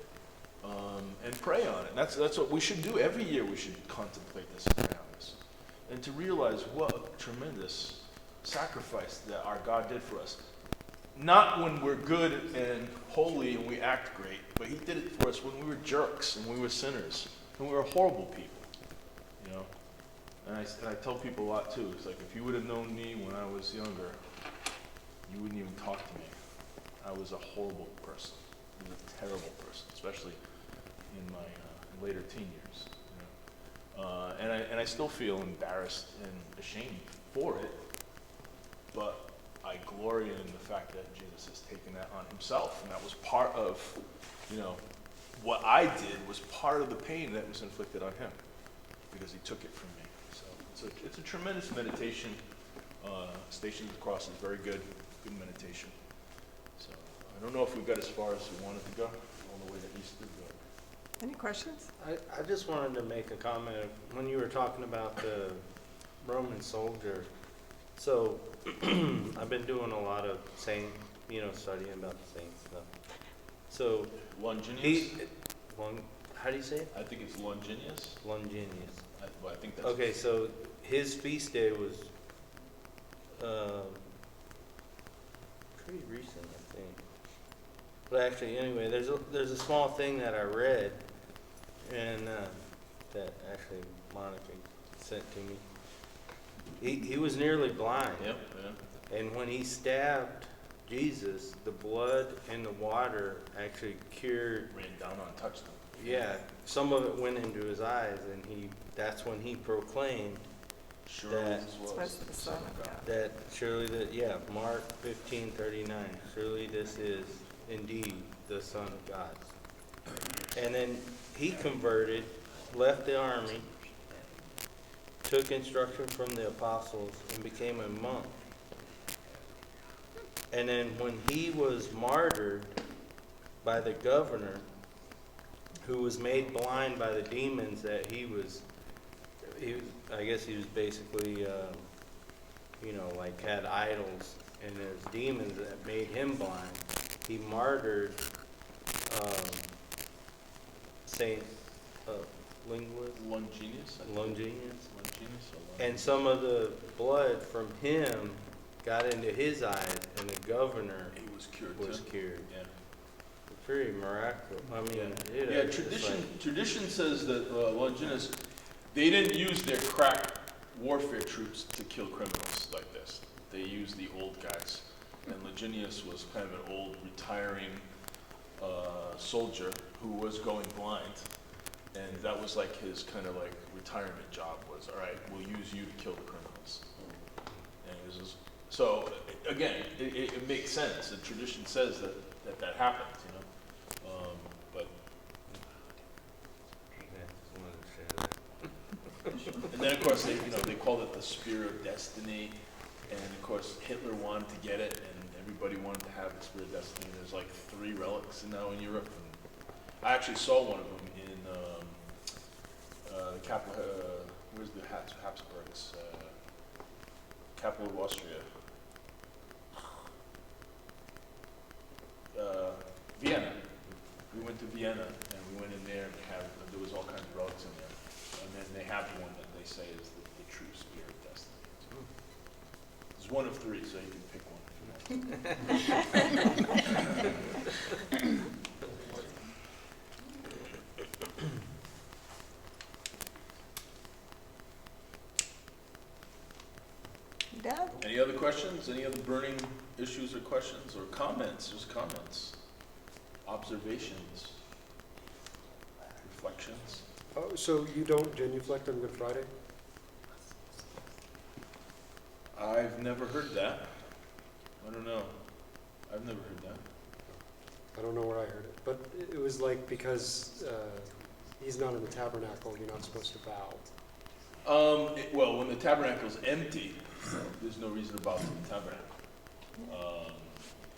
and pray on it, that's what we should do every year. We should contemplate this and pray on this, and to realize what a tremendous sacrifice that our God did for us. Not when we're good and holy and we act great, but he did it for us when we were jerks and we were sinners and we were horrible people, you know. And I tell people a lot too. It's like, if you would have known me when I was younger, you wouldn't even talk to me. I was a horrible person. I was a terrible person, especially in my later teen years. You know? And I still feel embarrassed and ashamed for it, but I glory in the fact that Jesus has taken that on himself, and that was part of, you know, what I did was part of the pain that was inflicted on him, because he took it from me. So it's a tremendous meditation. Station of the Cross is very good meditation. So I don't know if we got as far as we wanted to go, all the way to Easter. But Any questions? I just wanted to make a comment when you were talking about the Roman soldier. So I've been doing a lot of studying about the saints stuff. So Longinus? how do you say it? I think it's Longinus. Longinus. I think that's Okay, so his feast day was pretty recent, I think. But actually, anyway, there's a small thing that I read, and that actually Monica sent to me. He was nearly blind. Yep. And when he stabbed Jesus, the blood and the water actually cured. Ran down on, touched them. Yeah, some of it went into his eyes, and that's when he proclaimed Surely that- this was Supposed to be the Son of God. that surely Mark 15:39, surely this is indeed the Son of God. And then he converted, left the army, took instruction from the apostles, and became a monk. And then when he was martyred by the governor, who was made blind by the demons that I guess he was basically, like had idols, and there's demons that made him blind. He martyred Saint Longinus? Longinus. Longinus or And some of the blood from him got into his eyes, and the governor he was cured was too. cured. Yeah. Pretty miraculous. I mean, Yeah, tradition says that Longinus, they didn't use their crack warfare troops to kill criminals like this. They used the old guys. And Longinus was kind of an old, retiring soldier who was going blind. And that was like his kind of like retirement job was, all right, we'll use you to kill the criminals. And it was just, so, again, it makes sense. The tradition says that happens, you know. But and then of course they called it the spear of destiny, and of course Hitler wanted to get it, and everybody wanted to have the spear of destiny. There's like 3 relics now in Europe. And I actually saw one of them in the capital. Where's the Habsburgs? Capital of Austria. Vienna. We went to Vienna, and we went in there, and there was all kinds of relics in there. And then they have one that they say is the true spear of destiny. So, there's one of 3, so you can pick one if you want. Dad? Any other questions? Any other burning issues or questions or comments? There's comments, observations, reflections. Oh, so you don't genuflect on Good Friday? I've never heard that. I don't know. I've never heard that. I don't know where I heard it, but it was like because he's not in the tabernacle, you're not supposed to bow. Well, when the tabernacle's empty, there's no reason to bow to the tabernacle.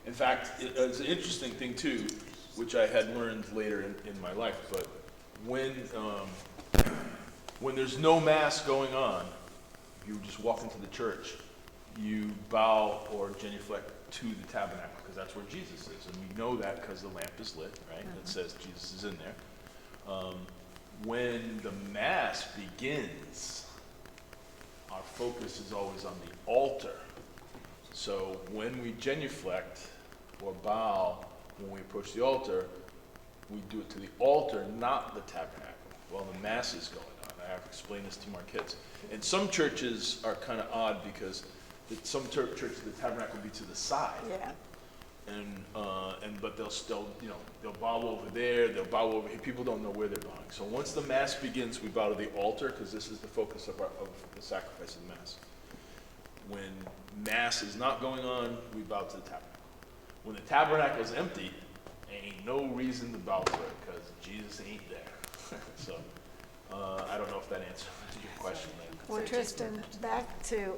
In fact, it's an interesting thing too, which I had learned later in my life, but when there's no mass going on, you just walk into the church, you bow or genuflect to the tabernacle, because that's where Jesus is. And we know that because the lamp is lit, right? It says Jesus is in there. When the mass begins, our focus is always on the altar. So when we genuflect or bow, when we approach the altar, we do it to the altar, not the tabernacle, while the mass is going on. I have to explain this to my kids. And some churches are kind of odd because some churches, the tabernacle will be to the side. Yeah. But they'll still, they'll bow over there, they'll bow over here. People don't know where they're bowing. So once the mass begins, we bow to the altar because this is the focus of the sacrifice of the mass. When mass is not going on, we bow to the tabernacle. When the tabernacle is empty, ain't no reason to bow to it because Jesus ain't there. So I don't know if that answers your question. Well, Tristan, back to,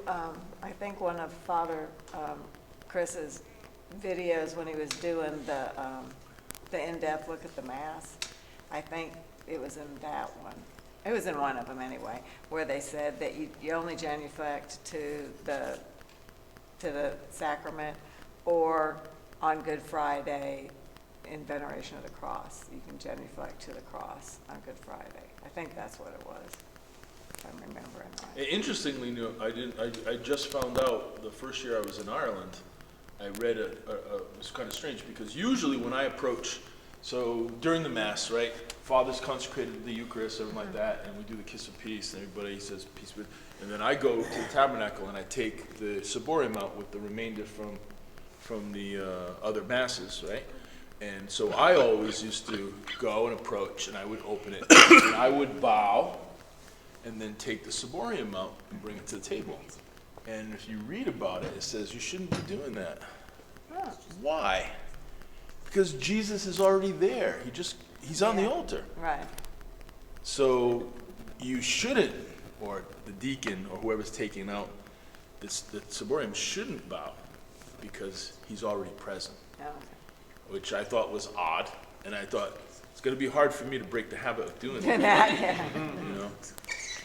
I think one of Father Chris's videos when he was doing the in-depth look at the Mass, I think it was in that one. It was in one of them anyway, where they said that you only genuflect to the sacrament, or on Good Friday in veneration of the cross. You can genuflect to the cross on Good Friday. I think that's what it was, if I'm remembering right. Interestingly, I just found out the first year I was in Ireland, I read it was kind of strange because usually when I approach, so during the Mass, right, Father's consecrated the Eucharist, something like that, and we do the kiss of peace, and everybody says peace be with, and then I go to the tabernacle and I take the ciborium out with the remainder from the other Masses, right? And so I always used to go and approach, and I would open it, and I would bow, and then take the ciborium out and bring it to the table. And if you read about it, it says you shouldn't be doing that. Why? Because Jesus is already there. He's on the altar. Right. So you shouldn't, or the deacon or whoever's taking out the ciborium shouldn't bow because he's already present, which I thought was odd. And I thought, it's going to be hard for me to break the habit of doing that. Yeah.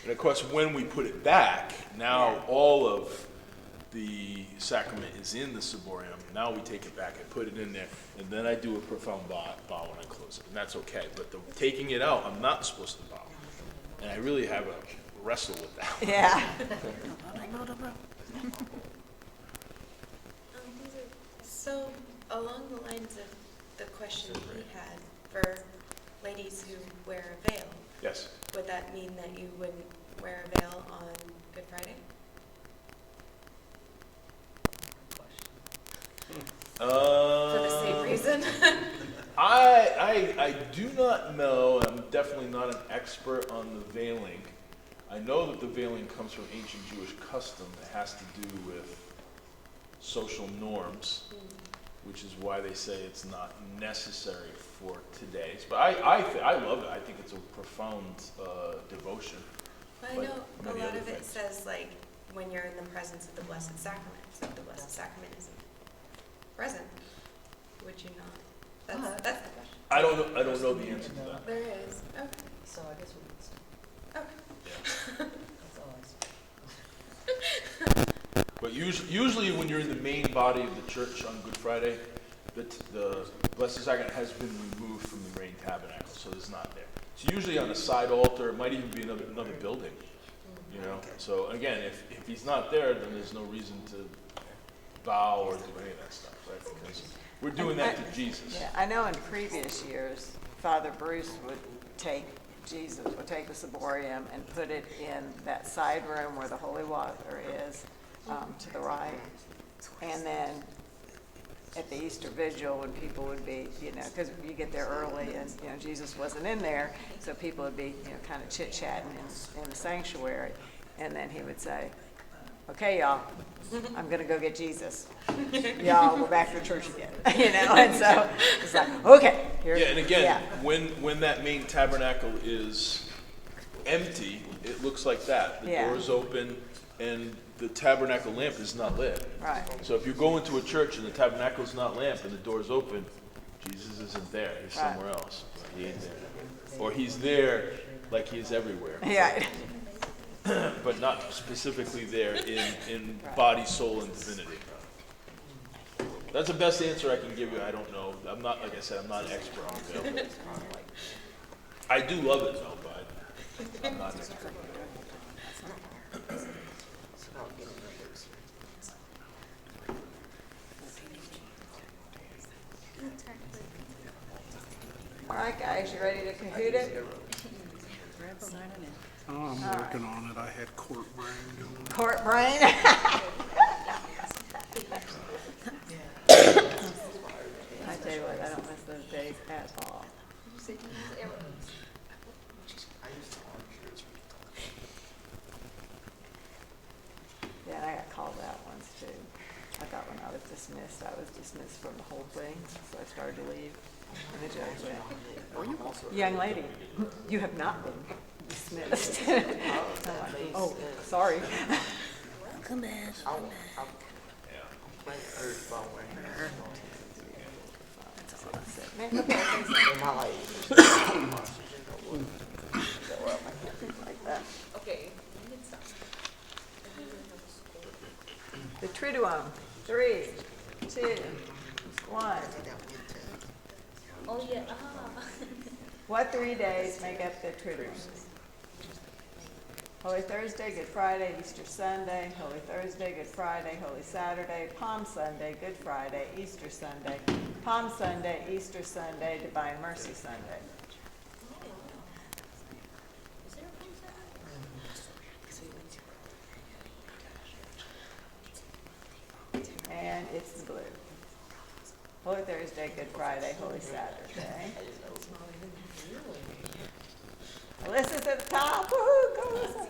And of course, when we put it back, now all of the sacrament is in the ciborium. Now we take it back and put it in there, and then I do a profound bow when I close it, and that's okay. But taking it out, I'm not supposed to bow, and I really have a wrestle with that. Yeah. So along the lines of the question he had for ladies who wear a veil, Yes. would that mean that you wouldn't wear a veil on Good Friday? For the same reason? I do not know. I'm definitely not an expert on the veiling. I know that the veiling comes from ancient Jewish custom. It has to do with social norms, which is why they say it's not necessary for today's. But I love it. I think it's a profound devotion. Well, I Like know many a lot other of it things. says like when you're in the presence of the Blessed Sacrament. So if the Blessed Sacrament isn't present, would you not? That's the question. I don't know the answer to that. There is. Okay. So I guess we can, Okay. that's all I see. But usually when you're in the main body of the church on Good Friday, the Blessed Sacrament has been removed from the main tabernacle, so it's not there. It's usually on a side altar. It might even be another building, So again, if he's not there, then there's no reason to bow or do any of that stuff, right? Because we're doing that to Jesus. Yeah, I know in previous years, Father Bruce would take the ciborium and put it in that side room where the holy water is, to the right. And then at the Easter Vigil when people would be, because you get there early and, Jesus wasn't in there, so people would be, kind of chit-chatting in the sanctuary. And then he would say, okay, y'all, I'm going to go get Jesus. Y'all go back to church again, and so it's like, okay. Here, Yeah, and again, yeah. when that main tabernacle is empty, it looks like that. The Yeah. door's open and the tabernacle lamp is not lit. Right. So if you're going to a church and the tabernacle's not lamp and the door's open, Jesus isn't there. He's Right. somewhere else. He ain't there. Or he's there like he's everywhere. Yeah. But not specifically there in Right. body, soul, and divinity. That's the best answer I can give you. I don't know. I'm not, like I said, I'm not an expert on it. I do love it though, but I'm not an expert. All right, guys, you ready to Kahoot it? Oh, I'm working on it. I had court brain. Court brain? I tell you what, I don't miss those days at all. Yeah, I got called out once too. I thought when I was dismissed, I was dismissed from the whole thing, so I started to leave. And the judge went, young lady, you have not been dismissed. I'm like, oh, sorry. Come back. Man, okay, like that. Okay. The Triduum, 3, 2, 1. Oh, yeah. What 3 days make up the Triduum? Holy Thursday, Good Friday, Easter Sunday, Holy Thursday, Good Friday, Holy Saturday, Palm Sunday, Good Friday, Easter Sunday, Palm Sunday, Easter Sunday, Divine Mercy Sunday. And it's the blue. Holy Thursday, Good Friday, Holy Saturday. Alyssa's at the top. Woohoo! Go, Alyssa.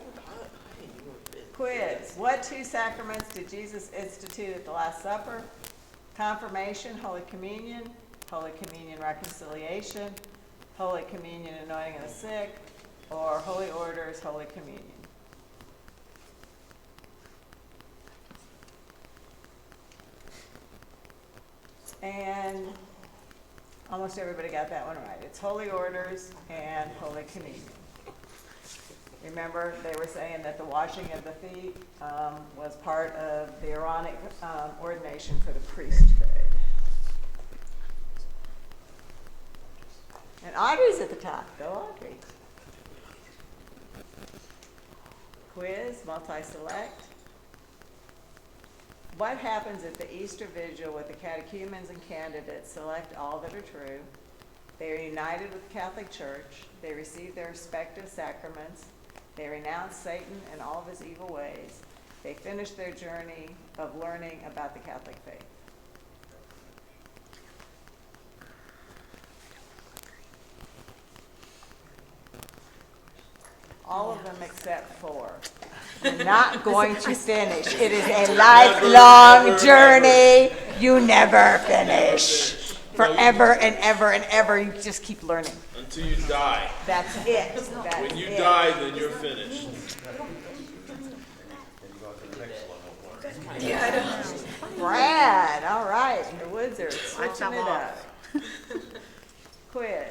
Quiz. What 2 sacraments did Jesus institute at the Last Supper? Confirmation, Holy Communion, Holy Communion reconciliation, Holy Communion anointing of the sick, or Holy Orders, Holy Communion. And almost everybody got that one right. It's Holy Orders and Holy Communion. Remember, they were saying that the washing of the feet was part of the Aaronic ordination for the priesthood. And Audrey's at the top. Go, Audrey. Quiz, multi-select. What happens at the Easter Vigil with the catechumens and candidates select all that are true? They are united with the Catholic Church. They receive their respective sacraments. They renounce Satan and all of his evil ways. They finish their journey of learning about the Catholic faith. All of them except 4. You're not going to finish. It is a lifelong journey. You never finish. Forever and ever and ever. You just keep learning. Until you die. That's it. That's When you it. die, then you're finished. Brad, all right. The Woods are switching it up. Quiz.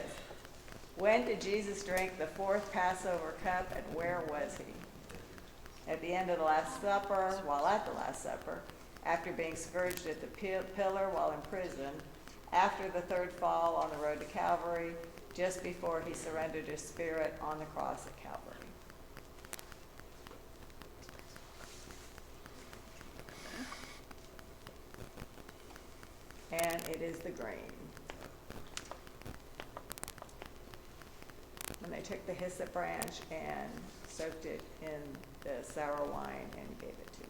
When did Jesus drink the 4th Passover cup and where was he? At the end of the Last Supper, while at the Last Supper, after being scourged at the pillar while in prison, after the 3rd fall on the road to Calvary, just before he surrendered his spirit on the cross at Calvary. And it is the green. When they took the hyssop branch and soaked it in the sour wine and gave it to him.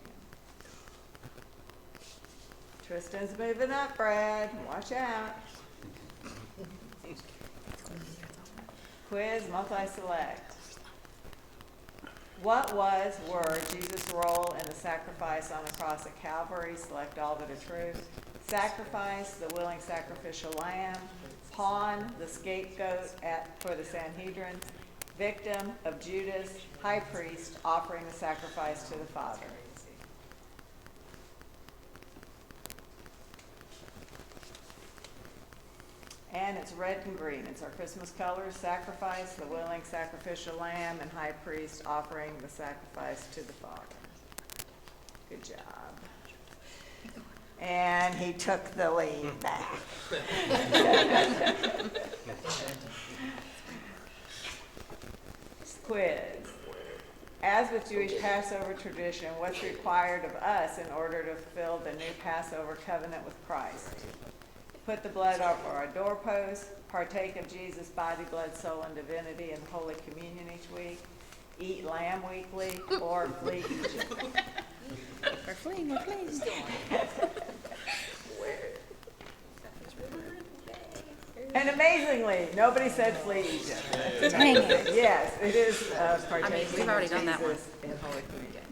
Tristan's moving up, Brad. Watch out. Quiz, multi-select. Were Jesus' role in the sacrifice on the cross at Calvary? Select all that are true. Sacrifice, the willing sacrificial lamb. Pawn, the scapegoat for the Sanhedrin. Victim of Judas. High priest offering the sacrifice to the Father. And it's red and green. It's our Christmas colors. Sacrifice, the willing sacrificial lamb, and high priest offering the sacrifice to the Father. Good job. And he took the lead back. Quiz. As with Jewish Passover tradition, what's required of us in order to fulfill the new Passover covenant with Christ? Put the blood over our doorposts, partake of Jesus' body, blood, soul, and divinity in Holy Communion each week, eat lamb weekly, or flee Egypt. We're fleeing. And amazingly, nobody said flee Egypt. Dang it. Yes, it is partaking we've already of done that one. Jesus in Holy Communion.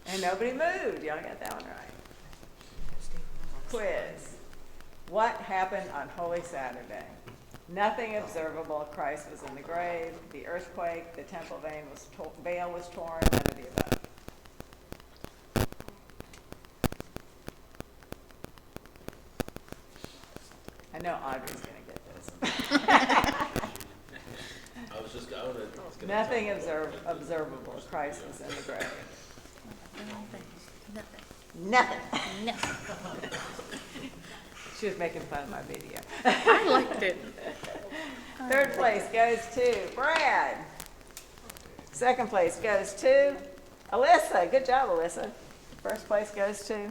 And nobody moved. Y'all got that one right. Quiz. What happened on Holy Saturday? Nothing observable. Christ was in the grave. The earthquake. The temple veil was torn. None of the above. I know Audrey's going to get this. Nothing observable. Christ was in the grave. Nothing. No. She was making fun of my video. I liked it. Third place goes to Brad. Second place goes to Alyssa. Good job, Alyssa. First place goes to,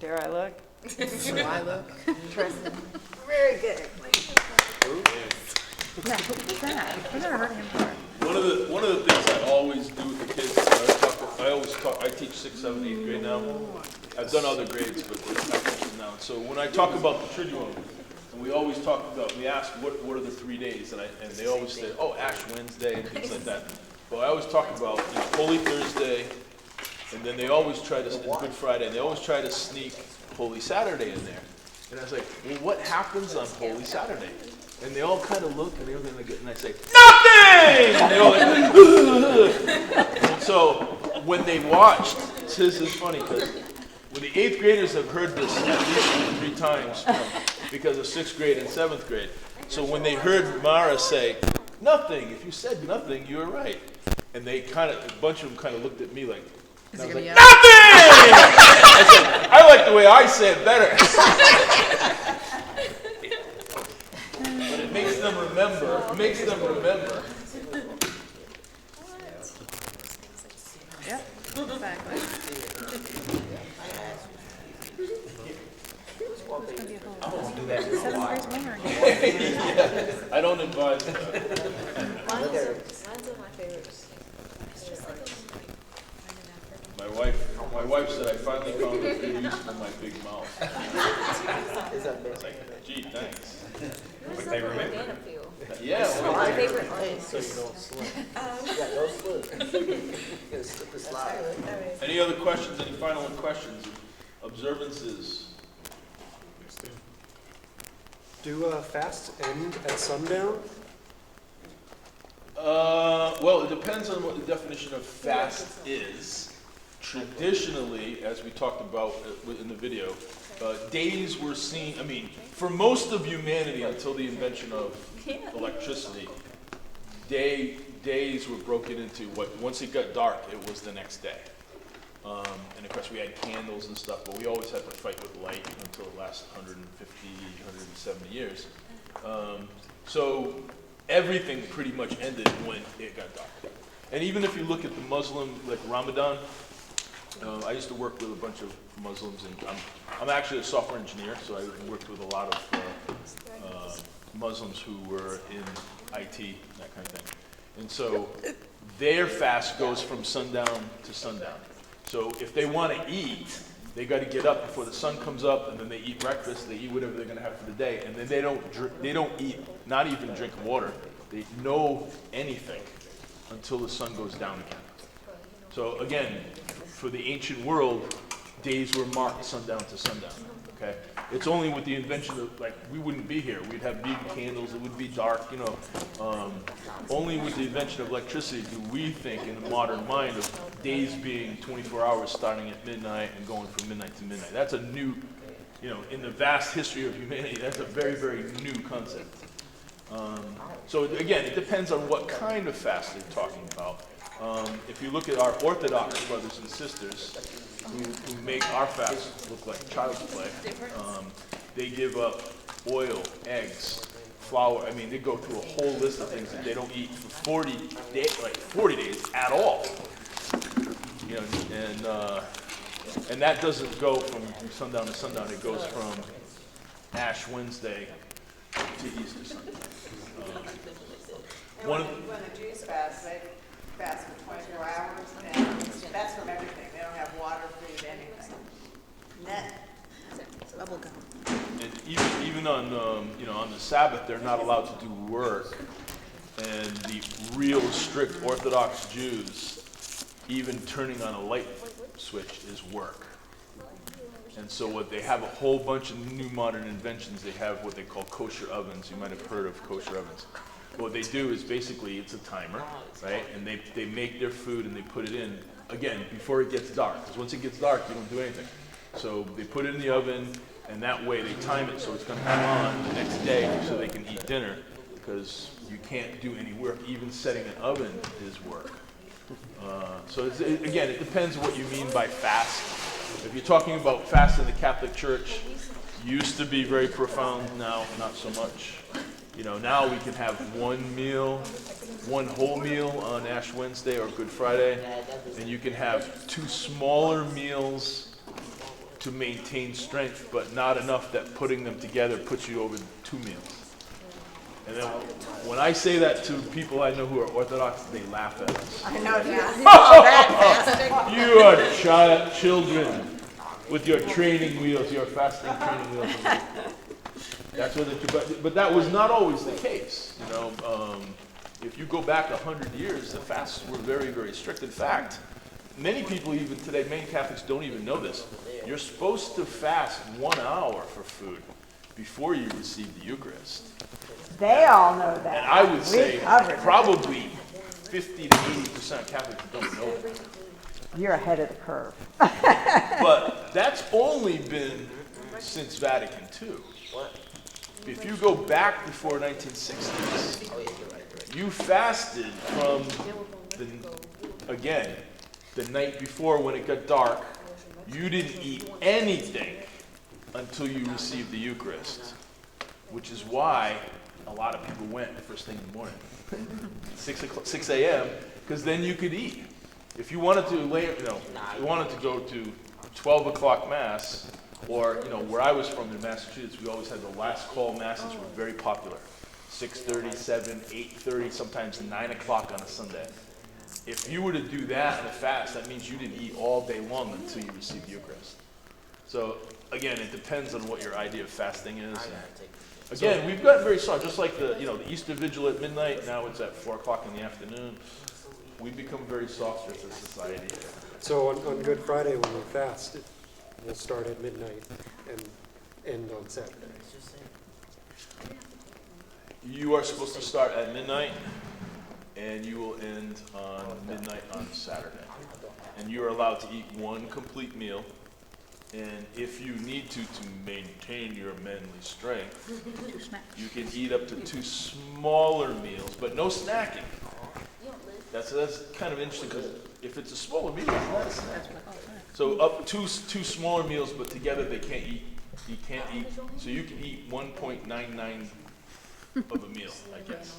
dare I look? Do I look? Tristan. Very good. Yeah, who's that? I've never heard of him before. One of the things I always do with the kids, I teach 6th, 7th, 8th grade now. I've done other grades, but I teach them now. So when I talk about the Triduum, and we ask what are the 3 days, and they always say, oh, Ash Wednesday and things like that. But I always talk about Holy Thursday, and then they always try to, it's Good Friday, and they always try to sneak Holy Saturday in there. And I was like, well, what happens on Holy Saturday? And they all kind of look, and they're going to get, and I say, nothing! And they all like, and so when they watched, this is funny, because when the 8th graders have heard this at least 3 times because of 6th grade and 7th grade. So when they heard Mara say, nothing, if you said nothing, you were right. And they a bunch of them kind of looked at me like, Is I it was gonna like, be nothing! I said, I like the way I say it better. But it makes them remember. It makes them remember. Yep, exactly. I want to do that with my 7th wife. grade's winner. I don't advise that. Mine's one of my favorites. It's just like My wife said I finally found a good use for my big mouth. I was like, gee, thanks. But they remember. banana peel. Yeah. My favorite one. So you don't slip. Yeah, don't slip. You gotta slip and slide. Any other questions? Any final questions? Observances? Do fasts end at sundown? Well, it depends on what the definition of fast is. Traditionally, as we talked about in the video, days were seen, for most of humanity until the invention of electricity, days were broken into once it got dark, it was the next day. And of course we had candles and stuff, but we always had to fight with light until the last 150, 170 years. So everything pretty much ended when it got dark. And even if you look at the Muslim, like Ramadan, I used to work with a bunch of Muslims, and I'm actually a software engineer, so I worked with a lot of Muslims who were in IT, that kind of thing. And so their fast goes from sundown to sundown. So if they want to eat, They got to get up before the sun comes up, and then they eat breakfast. They eat whatever they're going to have for the day, and then they don't eat, not even drink water. They eat no anything until the sun goes down again. So again, for the ancient world, days were marked sundown to sundown. Okay, it's only with the invention of, like, we wouldn't be here. We'd have big candles. It would be dark. You know, only with the invention of electricity do we think in the modern mind of days being 24 hours starting at midnight and going from midnight to midnight. That's a new, you know, in the vast history of humanity, that's a very, very new concept. So again, it depends on what kind of fast they're talking about. If you look at our Orthodox brothers and sisters who make our fast look like child's play, they give up oil, eggs, flour. I mean, they go through a whole list of things that they don't eat for 40 days at all. You know, and that doesn't go from sundown to sundown. It goes from Ash Wednesday to Easter Sunday. And when the Jews fast, they fast for 24 hours, and that's from everything. They don't have water, food, anything. Net. Bubble gum. And even on you know, on the Sabbath, they're not allowed to do work. And the real strict Orthodox Jews, even turning on a light switch is work. And so what they have a whole bunch of new modern inventions. They have what they call kosher ovens. You might have heard of kosher ovens. What they do is basically it's a timer, right? And they make their food and they put it in, again, before it gets dark. Because once it gets dark, you don't do anything. So they put it in the oven, and that way they time it so it's going to come on the next day so they can eat dinner. Because you can't do any work. Even setting an oven is work. So again, it depends what you mean by fast. If you're talking about fast in the Catholic Church, used to be very profound, now not so much. You know, now we can have one meal, one whole meal on Ash Wednesday or Good Friday, and you can have two smaller meals to maintain strength, but not enough that putting them together puts you over 2 meals. And then when I say that to people I know who are Orthodox, they laugh at us. I know, you call that fasting? You are children with your training wheels, your fasting training wheels. That's what it, but that was not always the case. You know, if you go back 100 years, the fasts were very, very strict. In fact, many people even today, many Catholics don't even know this. You're supposed to fast 1 hour for food before you receive the Eucharist. They all know that. And I would say probably 50 to 80% of Catholics don't know that. You're ahead of the curve. But that's only been since Vatican II. If you go back before 1960s, you fasted from the night before when it got dark. You didn't eat anything until you received the Eucharist, which is why a lot of people went first thing in the morning, 6 a.m., because then you could eat. If you wanted to you wanted to go to 12 o'clock Mass, or, you know, where I was from in Massachusetts, we always had the last call Masses were very popular. 6:30, 7, 8:30, sometimes 9 o'clock on a Sunday. If you were to do that in a fast, that means you didn't eat all day long until you received the Eucharist. So, again, it depends on what your idea of fasting is. Again, we've gotten very soft, just like the Easter Vigil at midnight, now it's at 4 o'clock in the afternoon. We've become very soft as a society. So on Good Friday when we fast, we'll start at midnight and end on Saturday. You are supposed to start at midnight, and you will end on midnight on Saturday. And you are allowed to eat 1 complete meal. And if you need to maintain your manly strength, you can eat up to 2 smaller meals, but no snacking. That's kind of interesting, because if it's a smaller meal, it's not a snack. So up two smaller meals, but together they can't eat. You can't eat. So you can eat 1.99 of a meal, I guess.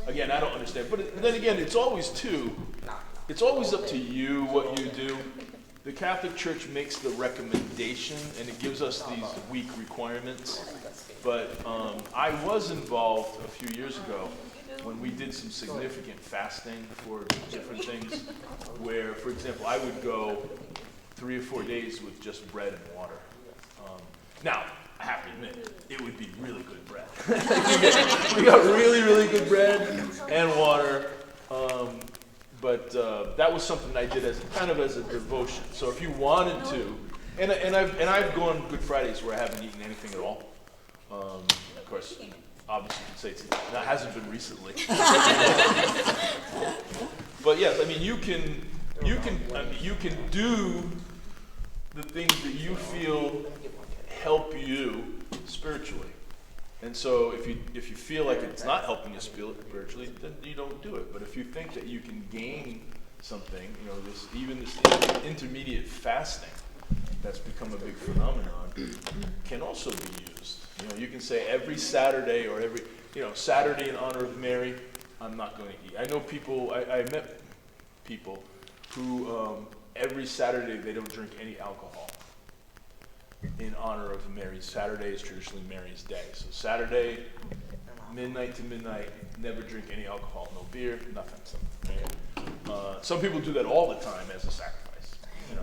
Again, I don't understand. But then again, it's always up to you what you do. The Catholic Church makes the recommendation, and it gives us these week requirements. But I was involved a few years ago when we did some significant fasting for different things, where, for example, I would go 3 or 4 days with just bread and water. Now, I have to admit, it would be really good bread. We got really, really good bread and water. But that was something I did as kind of as a devotion. So if you wanted to, and I've gone Good Fridays where I haven't eaten anything at all. Of course, obviously you could say that hasn't been recently. But yes, I mean you can do the things that you feel help you spiritually. And so if you feel like it's not helping you spiritually, then you don't do it. But if you think that you can gain something, this intermediate fasting that's become a big phenomenon can also be used. You can say every Saturday or every Saturday in honor of Mary, I'm not going to eat. I know people. I met people who every Saturday they don't drink any alcohol in honor of Mary. Saturday is traditionally Mary's day. So Saturday, midnight to midnight, never drink any alcohol, no beer, nothing. Right? Some people do that all the time as a sacrifice.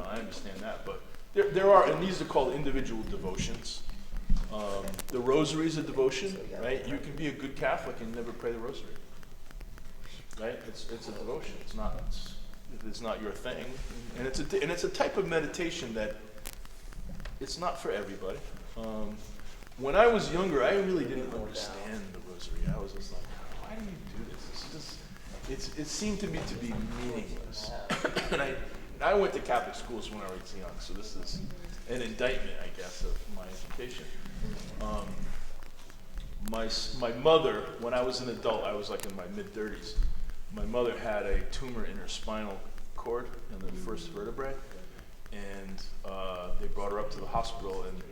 I understand that, but there are, and these are called individual devotions. The rosary is a devotion, right? You can be a good Catholic and never pray the rosary, right? It's a devotion. It's not your thing, and it's a type of meditation that it's not for everybody. When I was younger, I really didn't understand the rosary. I was just like, why do you do this? It seemed to me to be meaningless. And I went to Catholic schools when I was young, so this is an indictment, I guess, of my education. My mother, when I was an adult, I was like in my mid-30s, my mother had a tumor in her spinal cord in the first vertebrae, and they brought her up to the hospital, and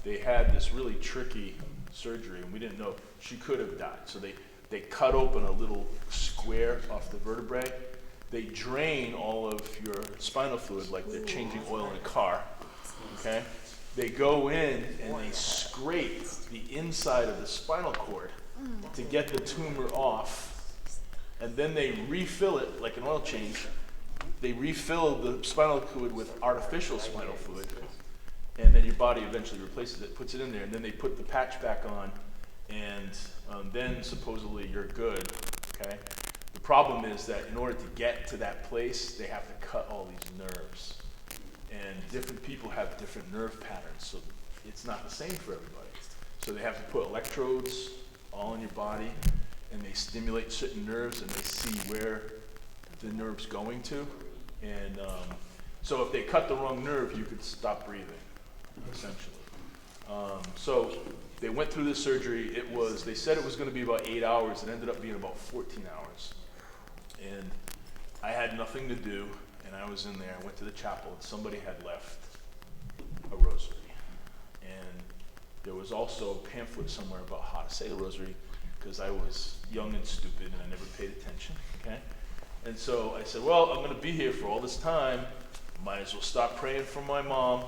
they had this really tricky surgery, and we didn't know she could have died. So they cut open a little square off the vertebrae. They drain all of your spinal fluid like they're changing oil in a car, okay? They go in and they scrape the inside of the spinal cord to get the tumor off, and then they refill it like an oil change. They refill the spinal fluid with artificial spinal fluid, and then your body eventually replaces it, puts it in there, and then they put the patch back on, and then supposedly you're good, okay? The problem is that in order to get to that place, they have to cut all these nerves. And different people have different nerve patterns, so it's not the same for everybody. So they have to put electrodes all in your body, and they stimulate certain nerves, and they see where the nerve's going to. And so if they cut the wrong nerve, you could stop breathing, essentially. So they went through this surgery. They said it was going to be about 8 hours. It ended up being about 14 hours. And I had nothing to do, and I was in there. I went to the chapel, and somebody had left a rosary. And there was also a pamphlet somewhere about how to say the rosary, because I was young and stupid, and I never paid attention, okay? And so I said, well, I'm going to be here for all this time. Might as well stop praying for my mom.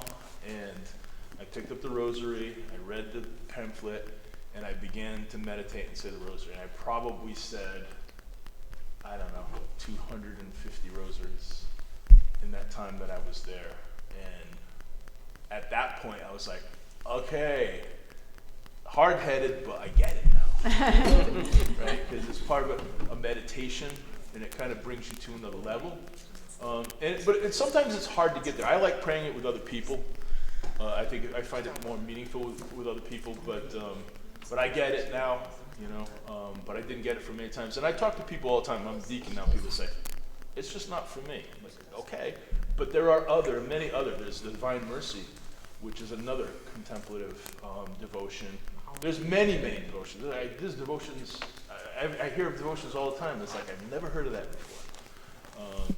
And I picked up the rosary, I read the pamphlet, and I began to meditate and say the rosary. And I probably said, I don't know, 250 rosaries in that time that I was there. And at that point, I was like, okay, hard-headed, but I get it now, right? Because it's part of a meditation, and it kind of brings you to another level. But sometimes it's hard to get there. I like praying it with other people. I find it more meaningful with other people, but I get it now, but I didn't get it for many times. And I talk to people all the time. I'm a deacon now. People say, it's just not for me. I'm like, okay. But there are many other. There's the Divine Mercy, which is another contemplative devotion. There's many, many devotions. There's devotions, I hear of devotions all the time. It's like, I've never heard of that before.